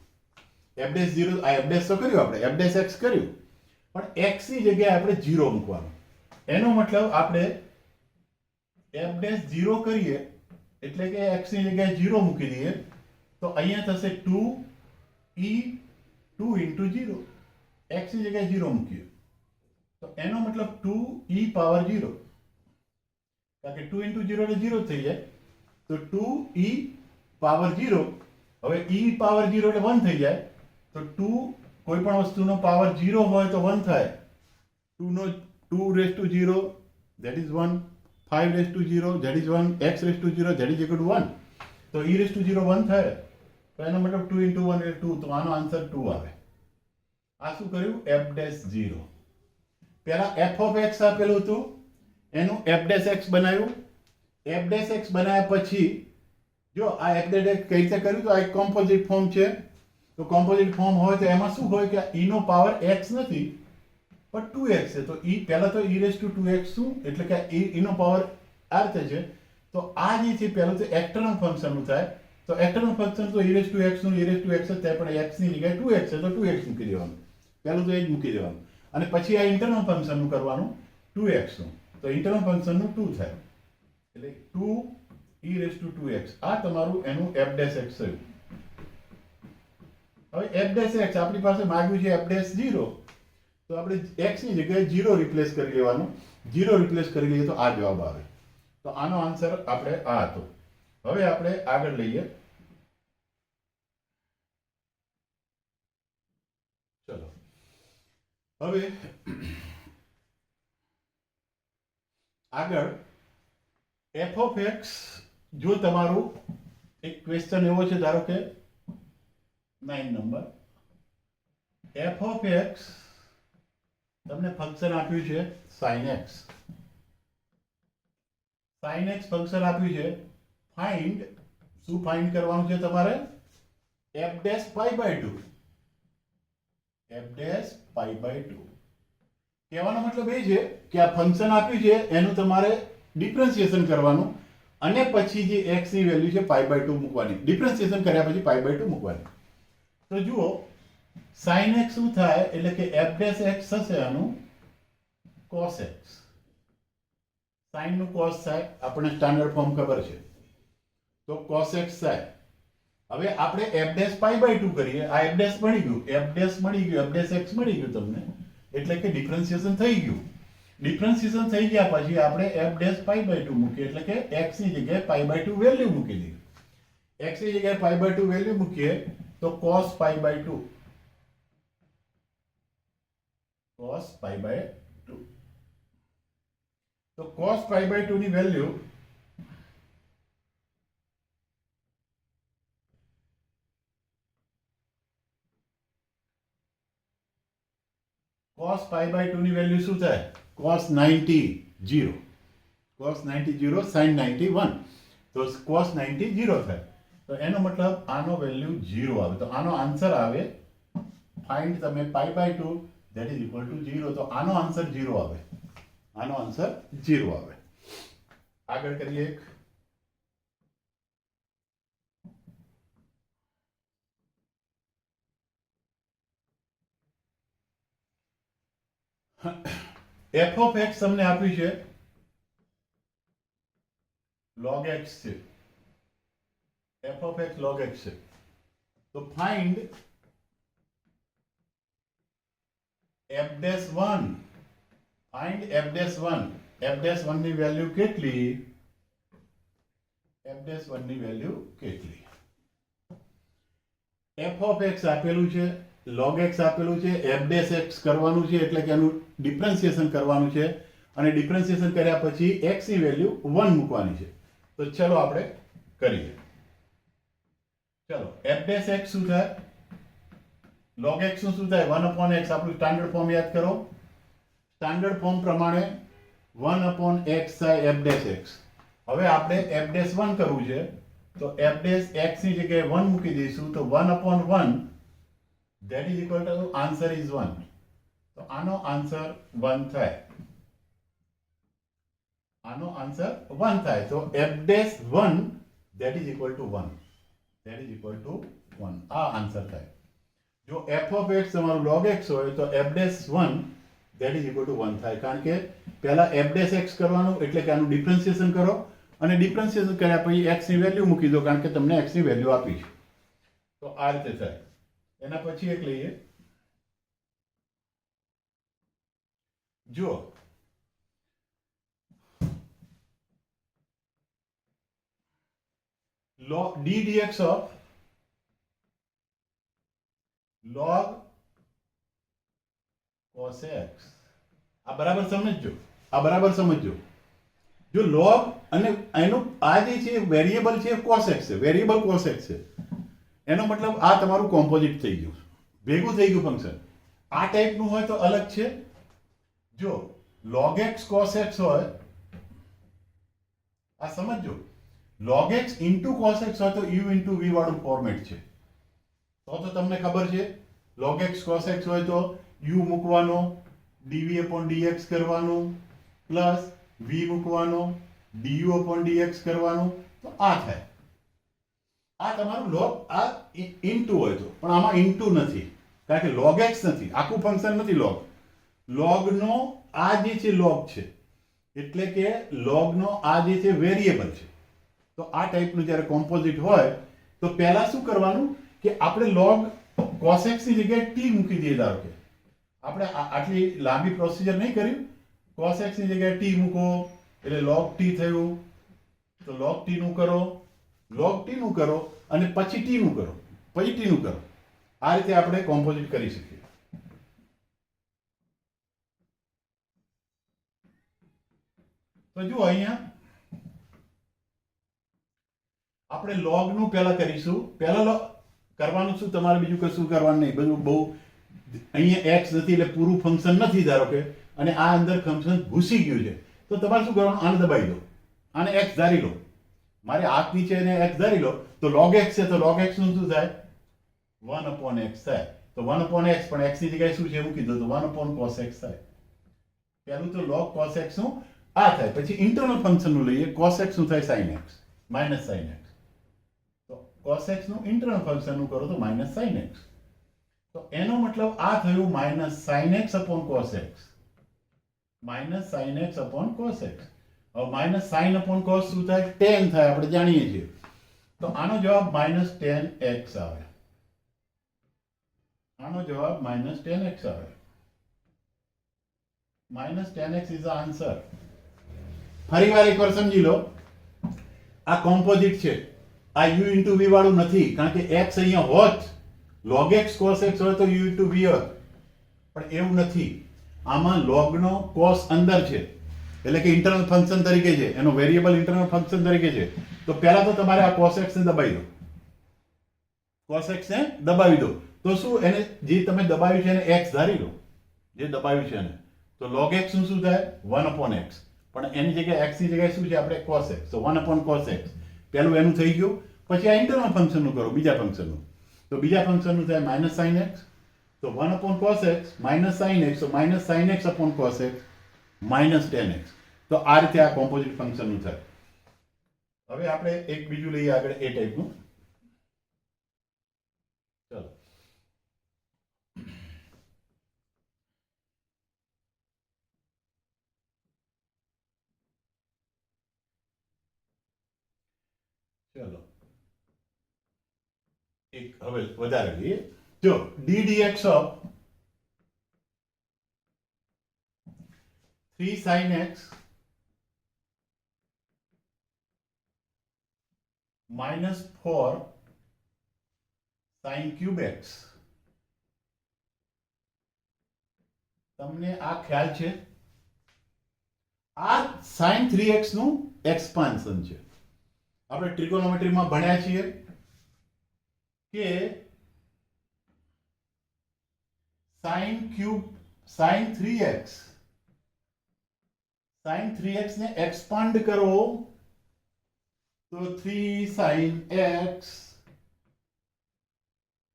f ડેશ 0 આ f ડેશ તો કર્યું આપણે, f ડેશ x કર્યું, પણ x ની જગ્યાએ આપણે 0 મૂકવાનું. એનો મતલબ આપણે f ડેશ 0 કરીએ એટલે કે x ની જગ્યાએ 0 મૂકી દઈએ તો અહીંયા થશે 2e 2 into 0. x ની જગ્યાએ 0 મૂકીએ તો એનો મતલબ 2e પાવર 0, કારણ કે 2 into 0 એટલે 0 થઈ જાય. તો 2e પાવર 0. હવે e પાવર 0 એટલે 1 થઈ જાય. તો 2 કોઈ પણ વસ્તુનો પાવર 0 હોય તો 1 થાય. 2 raise to 0 that is 1, 5 raise to 0 that is 1, x raise to 0 that is equal to 1. તો e રેસ ટુ 0 1 થાય. તો એનો મતલબ 2 into 1 એટલે 2. તો આનો આન્સર 2 આવે. આ શું કર્યું? f dash 0. પહેલા f ઓફ x આપેલું હતું, એનું f ડેશ x બનાવ્યું. f ડેશ x બનાવ્યા પછી જો આ f ડેશ x કઈ રીતે કર્યું? તો આ એક કોમ્પોઝિટ ફોર્મ છે. તો કોમ્પોઝિટ ફોર્મ હોય તો એમાં શું હોય કે e નો પાવર x નથી પણ 2x છે. તો e પહેલા તો e રેસ ટુ 2x શું એટલે કે e નો પાવર આ રીતે છે. તો આ જે છે પહેલું તો એક્સટર્નલ ફંક્શન નું થાય. તો એક્સટર્નલ ફંક્શન તો e રેસ ટુ x નું e રેસ ટુ x જ થાય, પણ x ની જગ્યાએ 2x છે તો 2x મૂકી દેવાનું. પહેલું તો એ જ મૂકી દેવાનું. અને પછી આ ઇન્ટરનલ ફંક્શન નું કરવાનું 2x નું. તો ઇન્ટરનલ ફંક્શન નું 2 થાય એટલે 2e રેસ ટુ 2x. આ તમારું એનું f ડેશ x થયું. હવે f ડેશ x આપણી પાસે માંગ્યું છે f ડેશ 0, તો આપણે x ની જગ્યાએ 0 રિપ્લેસ કરી લેવાનું. 0 રિપ્લેસ કરી લઈએ તો આ જવાબ આવે. તો આનો આન્સર આપણે આ હતો. હવે આપણે આગળ લઈએ. ચલો હવે આગળ f ઓફ x. જો તમારું એક ક્વેશ્ચન એવો છે, ધારો કે 9 નંબર, f ઓફ x તમને ફંક્શન આપ્યું છે sin x. sin x function આપ્યું છે. ફાઇન્ડ, શું ફાઇન્ડ કરવાનું છે તમારે? f dash pi by 2. f dash pi by 2 કહેવાનો મતલબ એ છે કે આ ફંક્શન આપ્યું છે એનું તમારે ડિફરન્શિએશન કરવાનું અને પછી જે x ની વેલ્યુ છે પાઈ બાય 2 મૂકવાની. ડિફરન્શિએશન કર્યા પછી પાઈ બાય 2 મૂકવાની. તો જુઓ sin x શું થાય એટલે કે f ડેશ x થશે આનું cos x. sin નું cos થાય, આપણે સ્ટાન્ડર્ડ ફોર્મ ખબર છે. તો cos x થાય. હવે આપણે f ડેશ પાઈ બાય 2 કરીએ. આ f ડેશ મળી ગયું, f ડેશ મળી ગયું, f ડેશ x મળી ગયું તમને, એટલે કે ડિફરન્શિએશન થઈ ગયું. ડિફરન્શિએશન થઈ ગયા પછી આપણે f ડેશ પાઈ બાય 2 મૂકીએ, એટલે કે x ની જગ્યાએ પાઈ બાય 2 વેલ્યુ મૂકી દઈએ. x ની જગ્યાએ પાઈ બાય 2 વેલ્યુ મૂકીએ તો cos pi by 2, cos pi by 2. તો cos પાઈ બાય 2 ની વેલ્યુ cos પાઈ બાય 2 ની વેલ્યુ શું થાય? cos 90 0, cos 90 0 sin 90 1. તો cos 90 0 થાય. તો એનો મતલબ આનો વેલ્યુ 0 આવે. તો આનો આન્સર આવે ફાઇન્ડ તમે π/2 that is equal to 0. તો આનો આન્સર 0 આવે. આનો આન્સર 0 આવે. આગળ કરીએ એક f of x તમને આપ્યું છે log x છે. f of x log x છે. તો find f-1. find f-1. f-1 ની વેલ્યુ કેટલી? f-1 ની વેલ્યુ કેટલી? f of x આપેલું છે, log x આપેલું છે, f-x કરવાનું છે એટલે કે એનું ડિફરન્શિએશન કરવાનું છે અને ડિફરન્શિએશન કર્યા પછી x ની વેલ્યુ 1 મૂકવાની છે. તો ચલો આપણે કરીએ. ચલો f-x શું થાય? log x શું થાય? 1/x. આપણું સ્ટાન્ડર્ડ ફોર્મ યાદ કરો. સ્ટાન્ડર્ડ ફોર્મ પ્રમાણે 1/x થાય f-x. હવે આપણે f-1 કરવું છે તો f-x ની જગ્યાએ 1 મૂકી દઈશું તો 1/1 that is equal to answer is 1. તો આનો આન્સર 1 થાય. આનો આન્સર 1 થાય. તો f-1 that is equal to 1. that is equal to 1. આ આન્સર થાય. જો f of x તમારું log x હોય તો f-1 that is equal to 1 થાય. કારણ કે પહેલા f-x કરવાનું એટલે કે આનું ડિફરન્શિએશન કરો અને ડિફરન્શિએશન કર્યા પછી x ની વેલ્યુ મૂકી દો કારણ કે તમને x ની વેલ્યુ આપી છે. તો આ રીતે થાય. એના પછી એક લઈએ. જો log d dx of log cos x. આ બરાબર સમજજો. આ બરાબર સમજજો. જો log અને એનું આ જે છે વેરિયેબલ છે cos x છે. વેરિયેબલ cos x છે. એનો મતલબ આ તમારું કોમ્પોઝિટ થઈ ગયું, ભેગું થઈ ગયું ફંક્શન. આ ટાઈપનું હોય તો અલગ છે. જો log x cos x હોય, આ સમજો, log x into cos x હોય તો u into v વાળું ફોર્મેટ છે. તો તમને ખબર છે log x cos x હોય તો u મૂકવાનો, dv/dx કરવાનું પ્લસ v મૂકવાનો, du/dx કરવાનું. તો આ થાય. આ તમારું log આ ઇન્ટુ હોય તો, પણ આમાં ઇન્ટુ નથી કારણ કે log x નથી, આખું ફંક્શન નથી log. log નો આ જે છે log છે એટલે કે log નો આ જે છે વેરિયેબલ છે. તો આ ટાઈપનું જ્યારે કોમ્પોઝિટ હોય તો પહેલા શું કરવાનું કે આપણે log cos x ની જગ્યાએ t મૂકી દઈએ. ધારો કે આપણે આટલી લાંબી પ્રોસિજર નહીં કર્યું. cos x ની જગ્યાએ t મૂકો એટલે log t થયું. તો log t નું કરો, log t નું કરો અને પછી t નું કરો, પછી t નું કરો. આ રીતે આપણે કોમ્પોઝિટ કરી શકીએ. તો જુઓ અહીંયા આપણે log નું પહેલા કરીશું. પહેલા કરવાનું શું, તમારે બીજું કશું કરવાનું નહીં. બધું બહુ અહીંયા x નથી એટલે પૂરું ફંક્શન નથી ધારો કે, અને આ અંદર ફંક્શન ઘૂસી ગયું છે તો તમારે શું કરવાનું, આને દબાવી દો, આને x ધારી લો. મારે હાથ નીચે એને x ધારી લો તો log x છે તો log x નું શું થાય? 1/x થાય. તો 1/x પણ x ની જગ્યાએ શું છે મૂકી દો તો 1/cos x થાય. પહેલું તો log cos x નું આ થાય. પછી ઇન્ટરનલ ફંક્શન નું લઈએ. cos x નું થાય sin x minus sin x. તો cos x નું ઇન્ટરનલ ફંક્શન નું કરો તો માઇનસ sin x. તો એનો મતલબ આ થયું minus sin x/cos x. Minus sin x/cos x. હવે માઇનસ sin/cos શું થાય? tan થાય, આપણે જાણીએ છીએ. તો આનો જવાબ માઇનસ tan x આવે. આનો જવાબ માઇનસ tan x આવે. Minus tan x is the answer. ફરીવાર એકવાર સમજી લો, આ કોમ્પોઝિટ છે. આ u into v વાળું નથી કારણ કે x અહીંયા હોત, log x cos x હોય તો u into v હોત, પણ એવું નથી. આમાં log નો cos અંદર છે એટલે કે ઇન્ટરનલ ફંક્શન તરીકે છે, એનો વેરિયેબલ ઇન્ટરનલ ફંક્શન તરીકે છે. તો પહેલા તો તમારે આ cos x ને દબાવી દો. cos x ને દબાવી દો તો શું, એને જે તમે દબાવ્યું છે એને x ધારી લો, જે દબાવ્યું છે એને. તો log x નું શું થાય? 1/x. પણ એની જગ્યાએ x ની જગ્યાએ શું છે આપણે? cos x. તો 1/cos x. પહેલું એનું થઈ ગયું, પછી આ ઇન્ટરનલ ફંક્શનનું કરો, બીજા ફંક્શનનું. તો બીજા ફંક્શનનું થાય માઇનસ સાઇન એક્સ, તો 1 upon cos x minus sine x, તો minus sine x upon cos x minus tan x. તો આ રીતે આ કોમ્પોઝિટ ફંક્શનનું થાય. હવે આપણે એક બીજું લઈએ આગળ એ ટાઈપનું. ચલો ચલો એક હવે વધારે લઈએ. જો D dx of 3 sin x minus 4 sin cube x. તમને આ ખ્યાલ છે? આ sin 3x નું એક્સપાન્શન છે. આપણે ટ્રિગોનોમેટ્રીમાં ભણ્યા છીએ કે sin 3x ને એક્સપાન્ડ કરો તો 3 sin x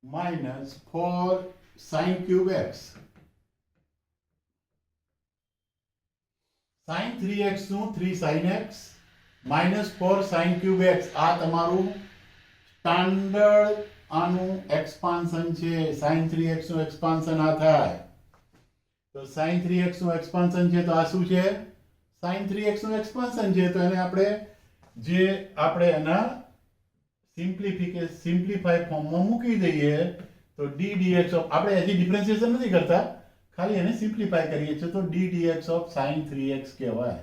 minus 4 sin cube x. sin 3x નું 3 sin x minus 4 sin cube x આ તમારું સ્ટાન્ડર્ડ આનું એક્સપાન્શન છે. sin 3x નું એક્સપાન્શન આ થાય. તો sin 3x નું એક્સપાન્શન છે, તો આ શું છે? sin 3x નું એક્સપાન્શન છે. તો એને આપણે એના સિમ્પ્લિફાઈ ફોર્મમાં મૂકી દઈએ તો d dx ઓફ, આપણે હજી ડિફરન્શિએશન નથી કરતા, ખાલી એને સિમ્પ્લિફાઈ કરીએ છીએ, તો d dx of sin 3x કહેવાય.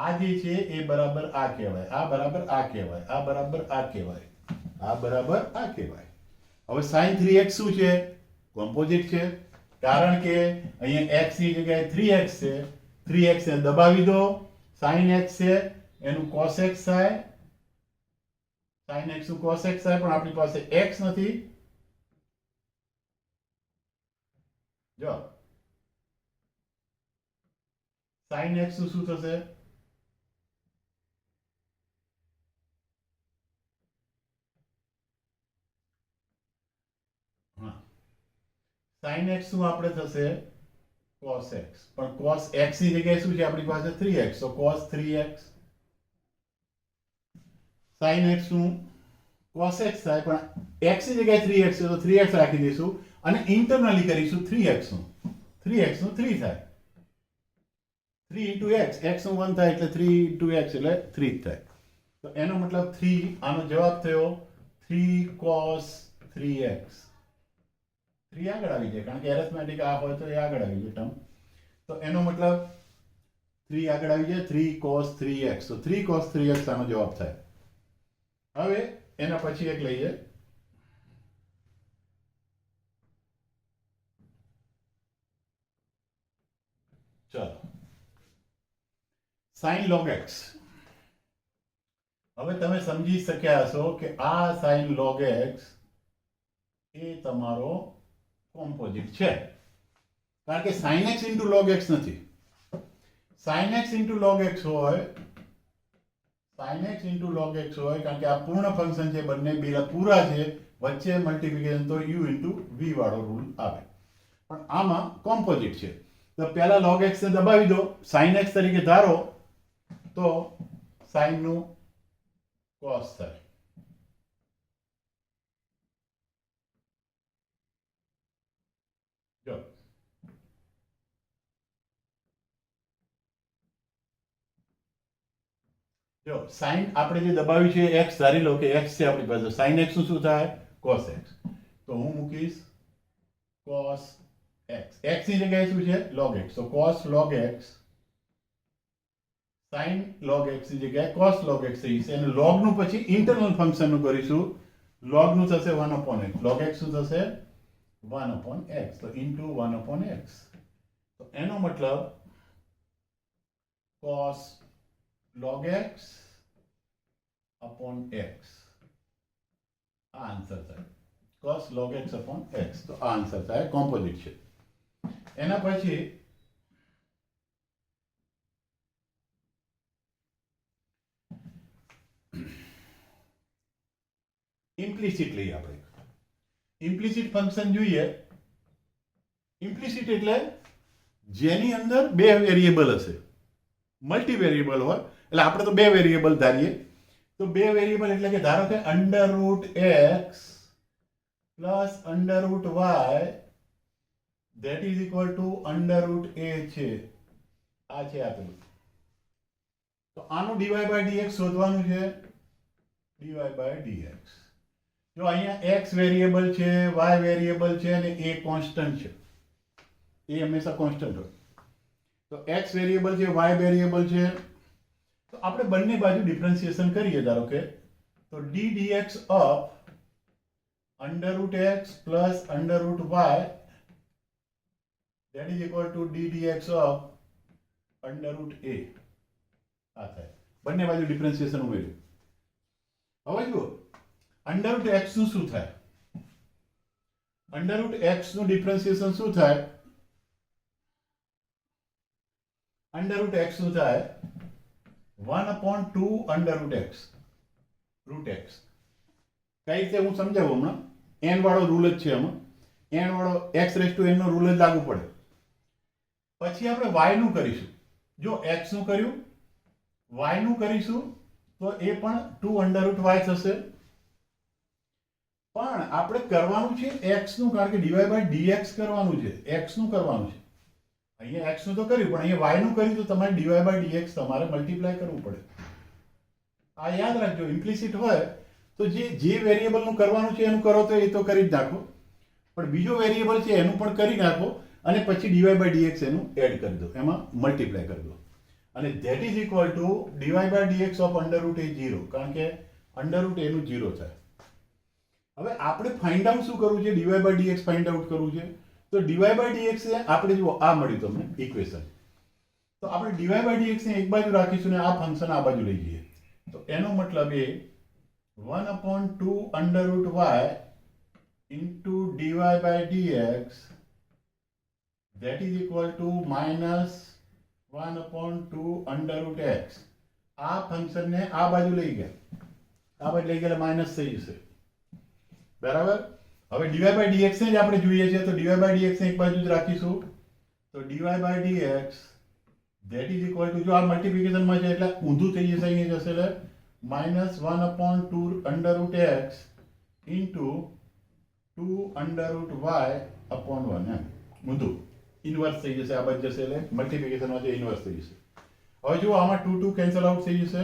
આ જે છે એ બરાબર આ કહેવાય, આ બરાબર આ કહેવાય, આ બરાબર આ કહેવાય, આ બરાબર આ કહેવાય. હવે sin 3x શું છે? કોમ્પોઝિટ છે, કારણ કે અહીંયા x ની જગ્યાએ 3x છે. 3x ને દબાવી દો, sin x છે એનું cos x થાય, sin x નું cos x થાય, પણ આપણી પાસે x નથી. જો sin x નું શું થશે? sin x નું આપણે થશે cos x, પણ cos x ની જગ્યાએ શું છે આપણી પાસે? 3x, તો cos 3x. sin x નું cos x થાય, પણ x ની જગ્યાએ 3x છે તો 3x રાખી દઈશું અને ઇન્ટરનલી કરીશું 3x નું. 3x નું 3 થાય, 3 into x, x નું 1 થાય એટલે 3 into x એટલે 3 થાય. તો એનો મતલબ 3, આનો જવાબ થયો 3 cos 3x. 3 આગળ આવી જાય, કારણ કે એરિથમેટિક આ હોય તો એ આગળ આવી જાય ટર્મ. તો એનો મતલબ 3 આગળ આવી જાય, 3 cos 3x. તો 3 cos 3x આનો જવાબ થાય. હવે એના પછી એક લઈએ. ચલો sin log x. હવે તમે સમજી શક્યા હશો કે આ sin log x એ તમારો કોમ્પોઝિટ છે, કારણ કે sin x into log x નથી. sin x into log x હોય, sin x into log x હોય, કારણ કે આ પૂર્ણ ફંક્શન છે, બંને બે પૂરા છે, વચ્ચે મલ્ટીપ્લિકેશન તો u into v વાળો રૂલ આવે. પણ આમાં કોમ્પોઝિટ છે, તો પહેલા log x ને દબાવી દો, sin x તરીકે ધારો, તો sin નું cos થાય. જો sin આપણે જે દબાવ્યું છે x, ધારી લો કે x છે આપણી પાસે, sin x નું શું થાય? cos x. તો હું મૂકીશ cos x. x ની જગ્યાએ શું છે? log x. તો cos log x, sin log x ની જગ્યાએ cos log x થઈ છે, અને log નું પછી ઇન્ટરનલ ફંક્શન નું કરીશું. log નું થશે 1 upon x, log x નું થશે 1 upon x, તો into 1 upon x. તો એનો મતલબ cos log x upon x આ આન્સર થાય. cos log x upon x, તો આ આન્સર થાય, કોમ્પોઝિટ છે. એના પછી ઇમ્પ્લિસિટ લઈએ આપણે. ઇમ્પ્લિસિટ ફંક્શન જોઈએ. ઇમ્પ્લિસિટ એટલે જેની અંદર બે વેરિયેબલ હશે. મલ્ટી વેરિયેબલ હોય એટલે આપણે તો બે વેરિયેબલ ધારીએ. તો બે વેરિયેબલ એટલે કે ધારો કે √x plus √y that is equal to √a છે. આ છે આ પેલું. તો આનું dy by dx શોધવાનું છે. dy by dx. જો અહીંયા x વેરિયેબલ છે, y વેરિયેબલ છે અને a કોન્સ્ટન્ટ છે. એ હંમેશા કોન્સ્ટન્ટ હોય. તો x વેરિયેબલ છે, y વેરિયેબલ છે. તો આપણે બંને બાજુ ડિફરન્શિએશન કરીએ. ધારો કે તો d dx of √x plus √y that is equal to d dx of √a. આ થાય. બંને બાજુ ડિફરન્શિએશન ઉમેર્યું. હવે જુઓ √x નું શું થાય? √x નું ડિફરન્શિએશન શું થાય? √x નું થાય 1/2 √x. √x કઈ રીતે હું સમજાવું હમણાં. n વાળો રૂલ જ છે આમાં. n વાળો x⁴n નો રૂલ જ લાગુ પડે. પછી આપણે y નું કરીશું. જો x નું કર્યું, y નું કરીશું તો એ પણ 2 √y થશે. પણ આપણે કરવાનું છે x નું, કારણ કે dy by dx કરવાનું છે. x નું કરવાનું છે. અહીંયા x નું તો કર્યું, પણ અહીંયા y નું કર્યું તો તમારે dy by dx તમારે મલ્ટીપ્લાય કરવું પડે. આ યાદ રાખજો. ઇમ્પ્લિસિટ હોય તો જે વેરિયેબલ નું કરવાનું છે એનું કરો તો એ તો કરી જ નાખો, પણ બીજો વેરિયેબલ છે એનું પણ કરી નાખો અને પછી dy by dx એનું એડ કરી દો, એમાં મલ્ટીપ્લાય કરી દો. અને that is equal to dy by dx of √a 0, કારણ કે √a નું 0 થાય. હવે આપણે ફાઇન્ડ આઉટ શું કરવું છે? dy by dx find out કરવું છે. તો dy by dx એ આપણે જુઓ આ મળ્યું તમને ઇક્વેશન. તો આપણે dy by dx ને એક બાજુ રાખીશું ને આ ફંક્શન આ બાજુ લઈ જઈએ. તો એનો મતલબ એ 1/2 √y into dy by dx that is equal to -1/2 √x. આ ફંક્શન ને આ બાજુ લઈ ગયા. આ બાજુ લઈ ગયા માઇનસ થઈ જશે. બરાબર. હવે dy by dx ને જ આપણે જોઈએ છે, તો dy by dx ને એક બાજુ જ રાખીશું. તો dy by dx that is equal to, જો આ મલ્ટીપ્લિકેશન માં છે એટલે ઊંધું થઈ જશે, અહીંયા જશે એટલે -1/2 √x into 2 √y/1 એમ ઊંધું ઇન્વર્સ થઈ જશે. આ બાજુ જશે એટલે મલ્ટીપ્લિકેશન માં જે ઇન્વર્સ થઈ જશે. હવે જો આમાં 2 કેન્સલ આઉટ થઈ જશે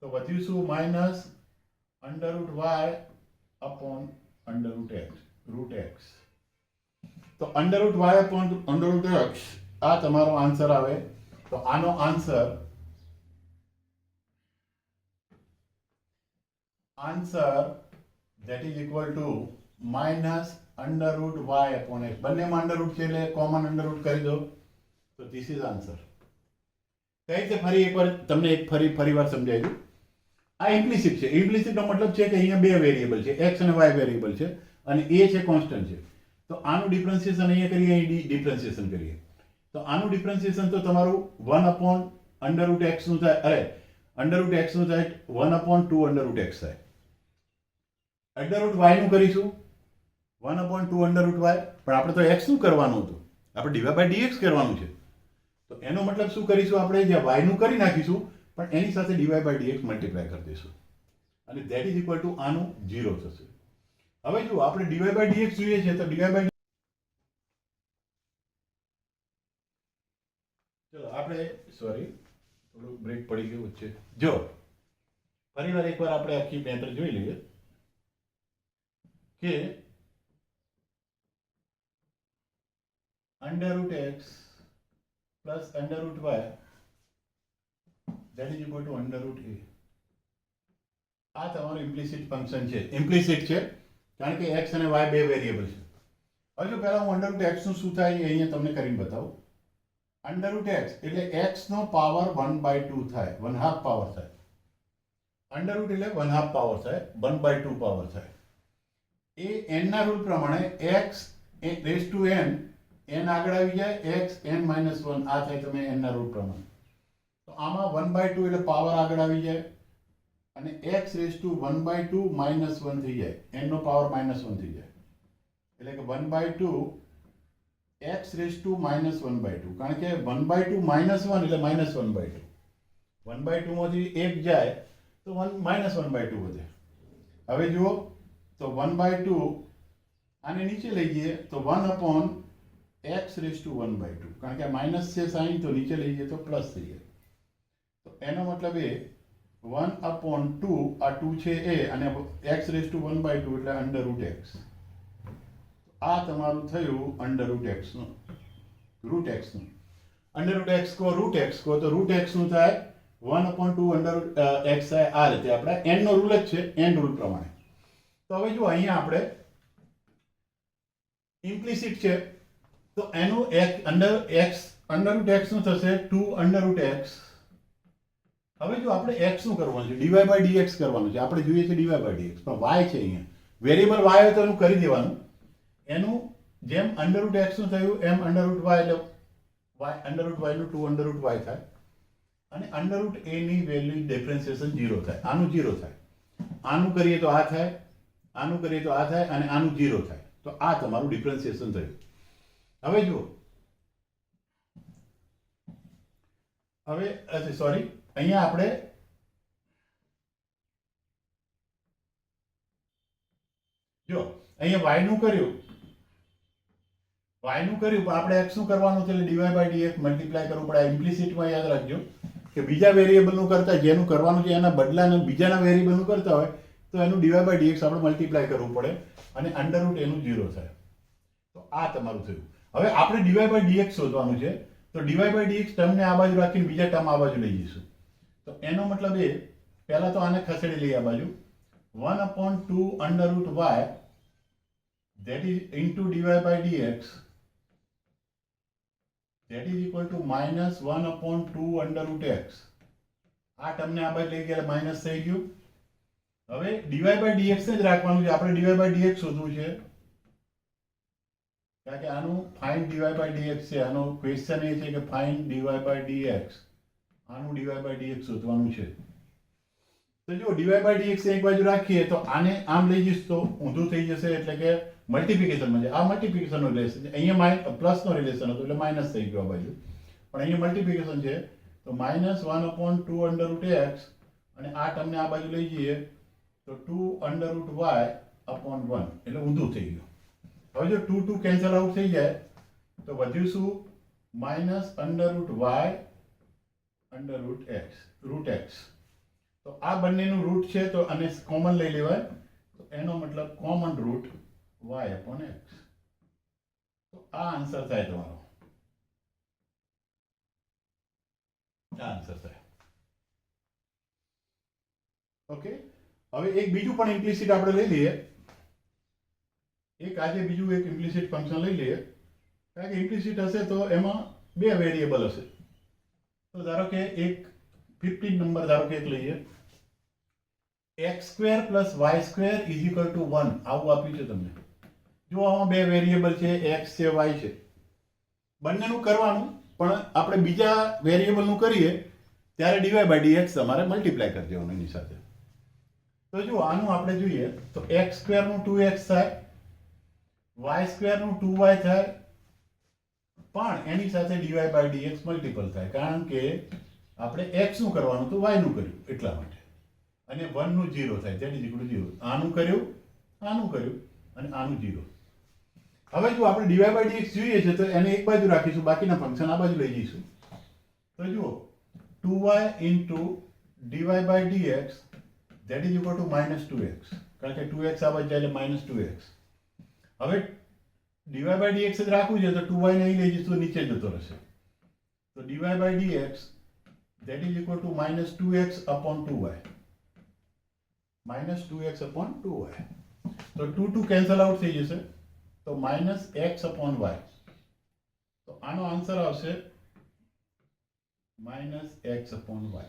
તો વધ્યું શું? -√y/√x. તો √y/√x આ તમારો આન્સર આવે. તો આનો answer that is equal to -√y/x. બંનેમાં અંડરરૂટ છે એટલે કોમન અંડરરૂટ કરી દો. તો ધીસ ઇઝ આન્સર. કઈ રીતે ફરી એકવાર તમને ફરીવાર સમજાવી દઉં. આ ઇમ્પ્લિસિટ છે. ઇમ્પ્લિસિટનો મતલબ છે કે અહીંયા બે વેરિયેબલ છે, x અને y વેરિયેબલ છે અને a છે કોન્સ્ટન્ટ છે. તો આનું ડિફરન્શિએશન અહીંયા કરીએ, અહીં ડિફરન્શિએશન કરીએ. તો આનું ડિફરન્શિએશન તો તમારું 1/√x નું થાય. અરે √x નું થાય 1/2 √x થાય. √y નું કરીશું 1/2 √y, પણ આપણે તો x નું કરવાનું હતું, આપણે dy by dx કરવાનું છે. તો એનો મતલબ શું કરીશું? આપણે જે y નું કરી નાખીશું પણ એની સાથે dy by dx મલ્ટીપ્લાય કરી દઈશું અને that is equal to આનું 0 થશે. હવે જો આપણે dy by dx જોઈએ છે તો dy by, ચલો આપણે થોડું બ્રેક પડી ગયું વચ્ચે. જો ફરીવાર એકવાર આપણે આખી મેટર જોઈ લઈએ કે √x plus √y that is equal to √a. આ તમારું ઇમ્પ્લિસિટ ફંક્શન છે. ઇમ્પ્લિસિટ છે કારણ કે x અને y બે વેરિયેબલ છે. હવે જો પહેલા હું √x નું શું થાય એ અહીંયા તમને કરીને બતાવું. √x એટલે x નો પાવર 1/2 થાય, 1/2 પાવર થાય. √ એટલે 1/2 પાવર થાય, 1/2 પાવર થાય. એ n ના રૂલ પ્રમાણે x raise to n, n આગળ આવી જાય, x n - 1 આ થાય તમે n ના રૂલ પ્રમાણે. તો આમાં 1/2 એટલે પાવર આગળ આવી જાય અને x રેઝ ટુ 1/2 -1 થઈ જાય, n નો પાવર -1 થઈ જાય, એટલે કે 1/2 x રેઝ ટુ -1/2, કારણ કે 1/2 -1 એટલે -1/2, 1/2 માંથી 1 જાય તો -1/2 વધે. હવે જુઓ તો 1/2 આને નીચે લઈ જઈએ તો 1/x રેઝ ટુ 1/2, કારણ કે માઇનસ છે સાઇન, તો નીચે લઈ જઈએ તો પ્લસ થઈ જાય. તો એનો મતલબ એ 1/2, આ 2 છે એ, અને x રેઝ ટુ 1/2 એટલે √x. આ તમારું થયું √x નું, √x નું. √x કહો √x કહો તો √x નું થાય 1/2 √x થાય. આ રીતે આપણે n નો રૂલ જ છે, n રૂલ પ્રમાણે. તો હવે જો અહીંયા આપણે ઇમ્પ્લિસિટ છે, તો એનું √x નું થશે 2 √x. હવે જો આપણે x નું કરવાનું છે, dy/dx કરવાનું છે, આપણે જોઈએ છે dy/dx, પણ y છે અહીંયા વેરિયેબલ y હોય તો એનું કરી દેવાનું. એનું જેમ √x નું થયું એમ √y એટલે y નું 2 √y થાય, અને √a ની વેલ્યુ ડિફરન્શિએશન 0 થાય, આનું 0 થાય. આનું કરીએ તો આ થાય, આનું કરીએ તો આ થાય, અને આનું 0 થાય. તો આ તમારું ડિફરન્શિએશન થયું. હવે જુઓ, હવે સોરી, અહીંયા આપણે જો અહીંયા y નું કર્યું, પણ આપણે x નું કરવાનું છે, એટલે dy/dx મલ્ટીપ્લાય કરવું પડે. ઇમ્પ્લિસિટમાં યાદ રાખજો કે બીજા વેરિયેબલનું કરતા જેનું કરવાનું છે એના બદલાને બીજાના વેરિયેબલનું કરતા હોય તો એનું dy/dx આપણે મલ્ટીપ્લાય કરવું પડે, અને √ એનું 0 થાય. તો આ તમારું થયું. હવે આપણે dy/dx શોધવાનું છે, તો dy/dx ટર્મને આ બાજુ રાખીને બીજા ટર્મ આ બાજુ લઈ જઈશું. તો એનો મતલબ એ, પહેલા તો આને ખસેડી લઈએ આ બાજુ, 1/2 √y that is into dy/dx that is equal to -1/2 √x. આ ટર્મને આ બાજુ લઈ ગયા માઇનસ થઈ ગયું. હવે dy/dx જ રાખવાનું છે, આપણે dy/dx શોધવું છે, કારણ કે આનું ફાઇન્ડ dy/dx છે. આનો ક્વેશ્ચન એ છે કે ફાઇન્ડ dy/dx, આનું dy/dx શોધવાનું છે. તો જો dy/dx એક બાજુ રાખીએ તો આને આમ લઈ જઈશ તો ઊંધું થઈ જશે, એટલે કે મલ્ટીપ્લિકેશનમાં છે. આ મલ્ટીપ્લિકેશનનો રિલેશન છે, અહીંયા પ્લસનો રિલેશન હતો એટલે માઇનસ થઈ ગયો આ બાજુ, પણ અહીંયા મલ્ટીપ્લિકેશન છે તો -1/2 √x, અને આ ટર્મને આ બાજુ લઈ જઈએ તો 2 √y/1 એટલે ઊંધું થઈ ગયું. હવે જો 2 કેન્સલ આઉટ થઈ જાય તો વધ્યું શું? -√y/√x. તો આ બંનેનું રૂટ છે તો આને કોમન લઈ લેવાય, તો એનો મતલબ કોમન રૂટ y/x. તો આ આન્સર થાય તમારો, આ આન્સર થાય. ઓકે, હવે એક બીજું પણ ઇમ્પ્લિસિટ આપણે લઈ લઈએ. બીજું એક ઇમ્પ્લિસિટ ફંક્શન લઈ લઈએ, કારણ કે ઇમ્પ્લિસિટ હશે તો એમાં બે વેરિયેબલ હશે. તો ધારો કે એક 15 નંબર ધારો કે એક લઈએ, x² + y² = 1, આવું આપ્યું છે તમને. જો આમાં બે વેરિયેબલ છે, x છે, y છે, બંનેનું કરવાનું, પણ આપણે બીજા વેરિયેબલનું કરીએ ત્યારે dy/dx તમારે મલ્ટીપ્લાય કરી દેવાનું એની સાથે. તો જો આનું આપણે જોઈએ તો x² નું 2x થાય, y² નું 2y થાય, પણ એની સાથે dy/dx મલ્ટીપલ થાય, કારણ કે આપણે x નું કરવાનું તો y નું કર્યું એટલા માટે, અને 1 નું 0 થાય, that is equal to 0. આનું કર્યું, આનું કર્યું, અને આનું 0. હવે જો આપણે dy/dx જોઈએ છે તો એને એક બાજુ રાખીશું, બાકીના ફંક્શન આ બાજુ લઈ જઈશું. તો જુઓ 2y * dy/dx that is equal to -2x, કારણ કે 2x આ બાજુ જાય એટલે -2x. હવે dy/dx જ રાખવું છે તો 2y ને અહીં લઈ જઈશું તો નીચે જતો રહેશે. તો dy/dx that is equal to -2x/2y, -2x/2y. તો 2 કેન્સલ આઉટ થઈ જશે, તો -x/y. તો આનો આન્સર આવશે -x/y.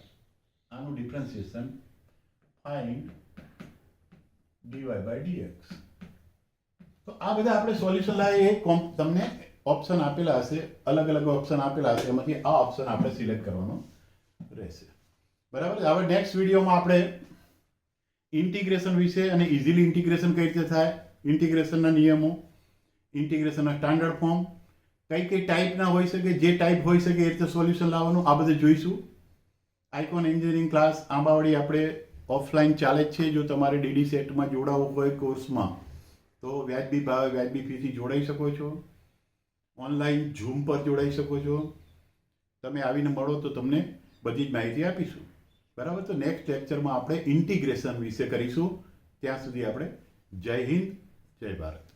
આનું ડિફરન્શિએશન ફાઇન્ડ dy/dx. તો આ બધા આપણે સોલ્યુશન લાવીએ, તમને ઓપ્શન આપેલા હશે, અલગ અલગ ઓપ્શન આપેલા હશે, એમાંથી આ ઓપ્શન આપણે સિલેક્ટ કરવાનો રહેશે. બરાબર. હવે નેક્સ્ટ વિડીયોમાં આપણે ઇન્ટિગ્રેશન વિશે અને ઇઝીલી ઇન્ટિગ્રેશન કઈ રીતે થાય, ઇન્ટિગ્રેશનના નિયમો, ઇન્ટિગ્રેશનના સ્ટાન્ડર્ડ ફોર્મ, કઈ કઈ ટાઈપના હોઈ શકે, જે ટાઈપ હોઈ શકે એ રીતે સોલ્યુશન લાવવાનું, આ બધું જોઈશું. આઇકોન એન્જિનિયરિંગ ક્લાસ આંબાવાડી આપણે ઓફલાઈન ચાલે જ છે. જો તમારે ડીડી સેટમાં જોડાવવું હોય કોર્સમાં તો વ્યાજબી ભાવે વ્યાજબી ફીથી જોડાઈ શકો છો. ઓનલાઈન ઝૂમ પર જોડાઈ શકો છો. તમે આવીને મળો તો તમને બધી જ માહિતી આપીશું. બરાબર, તો નેક્સ્ટ લેક્ચરમાં આપણે ઇન્ટિગ્રેશન વિશે કરીશું. ત્યાં સુધી આપણે જય હિન્દ, જય ભારત.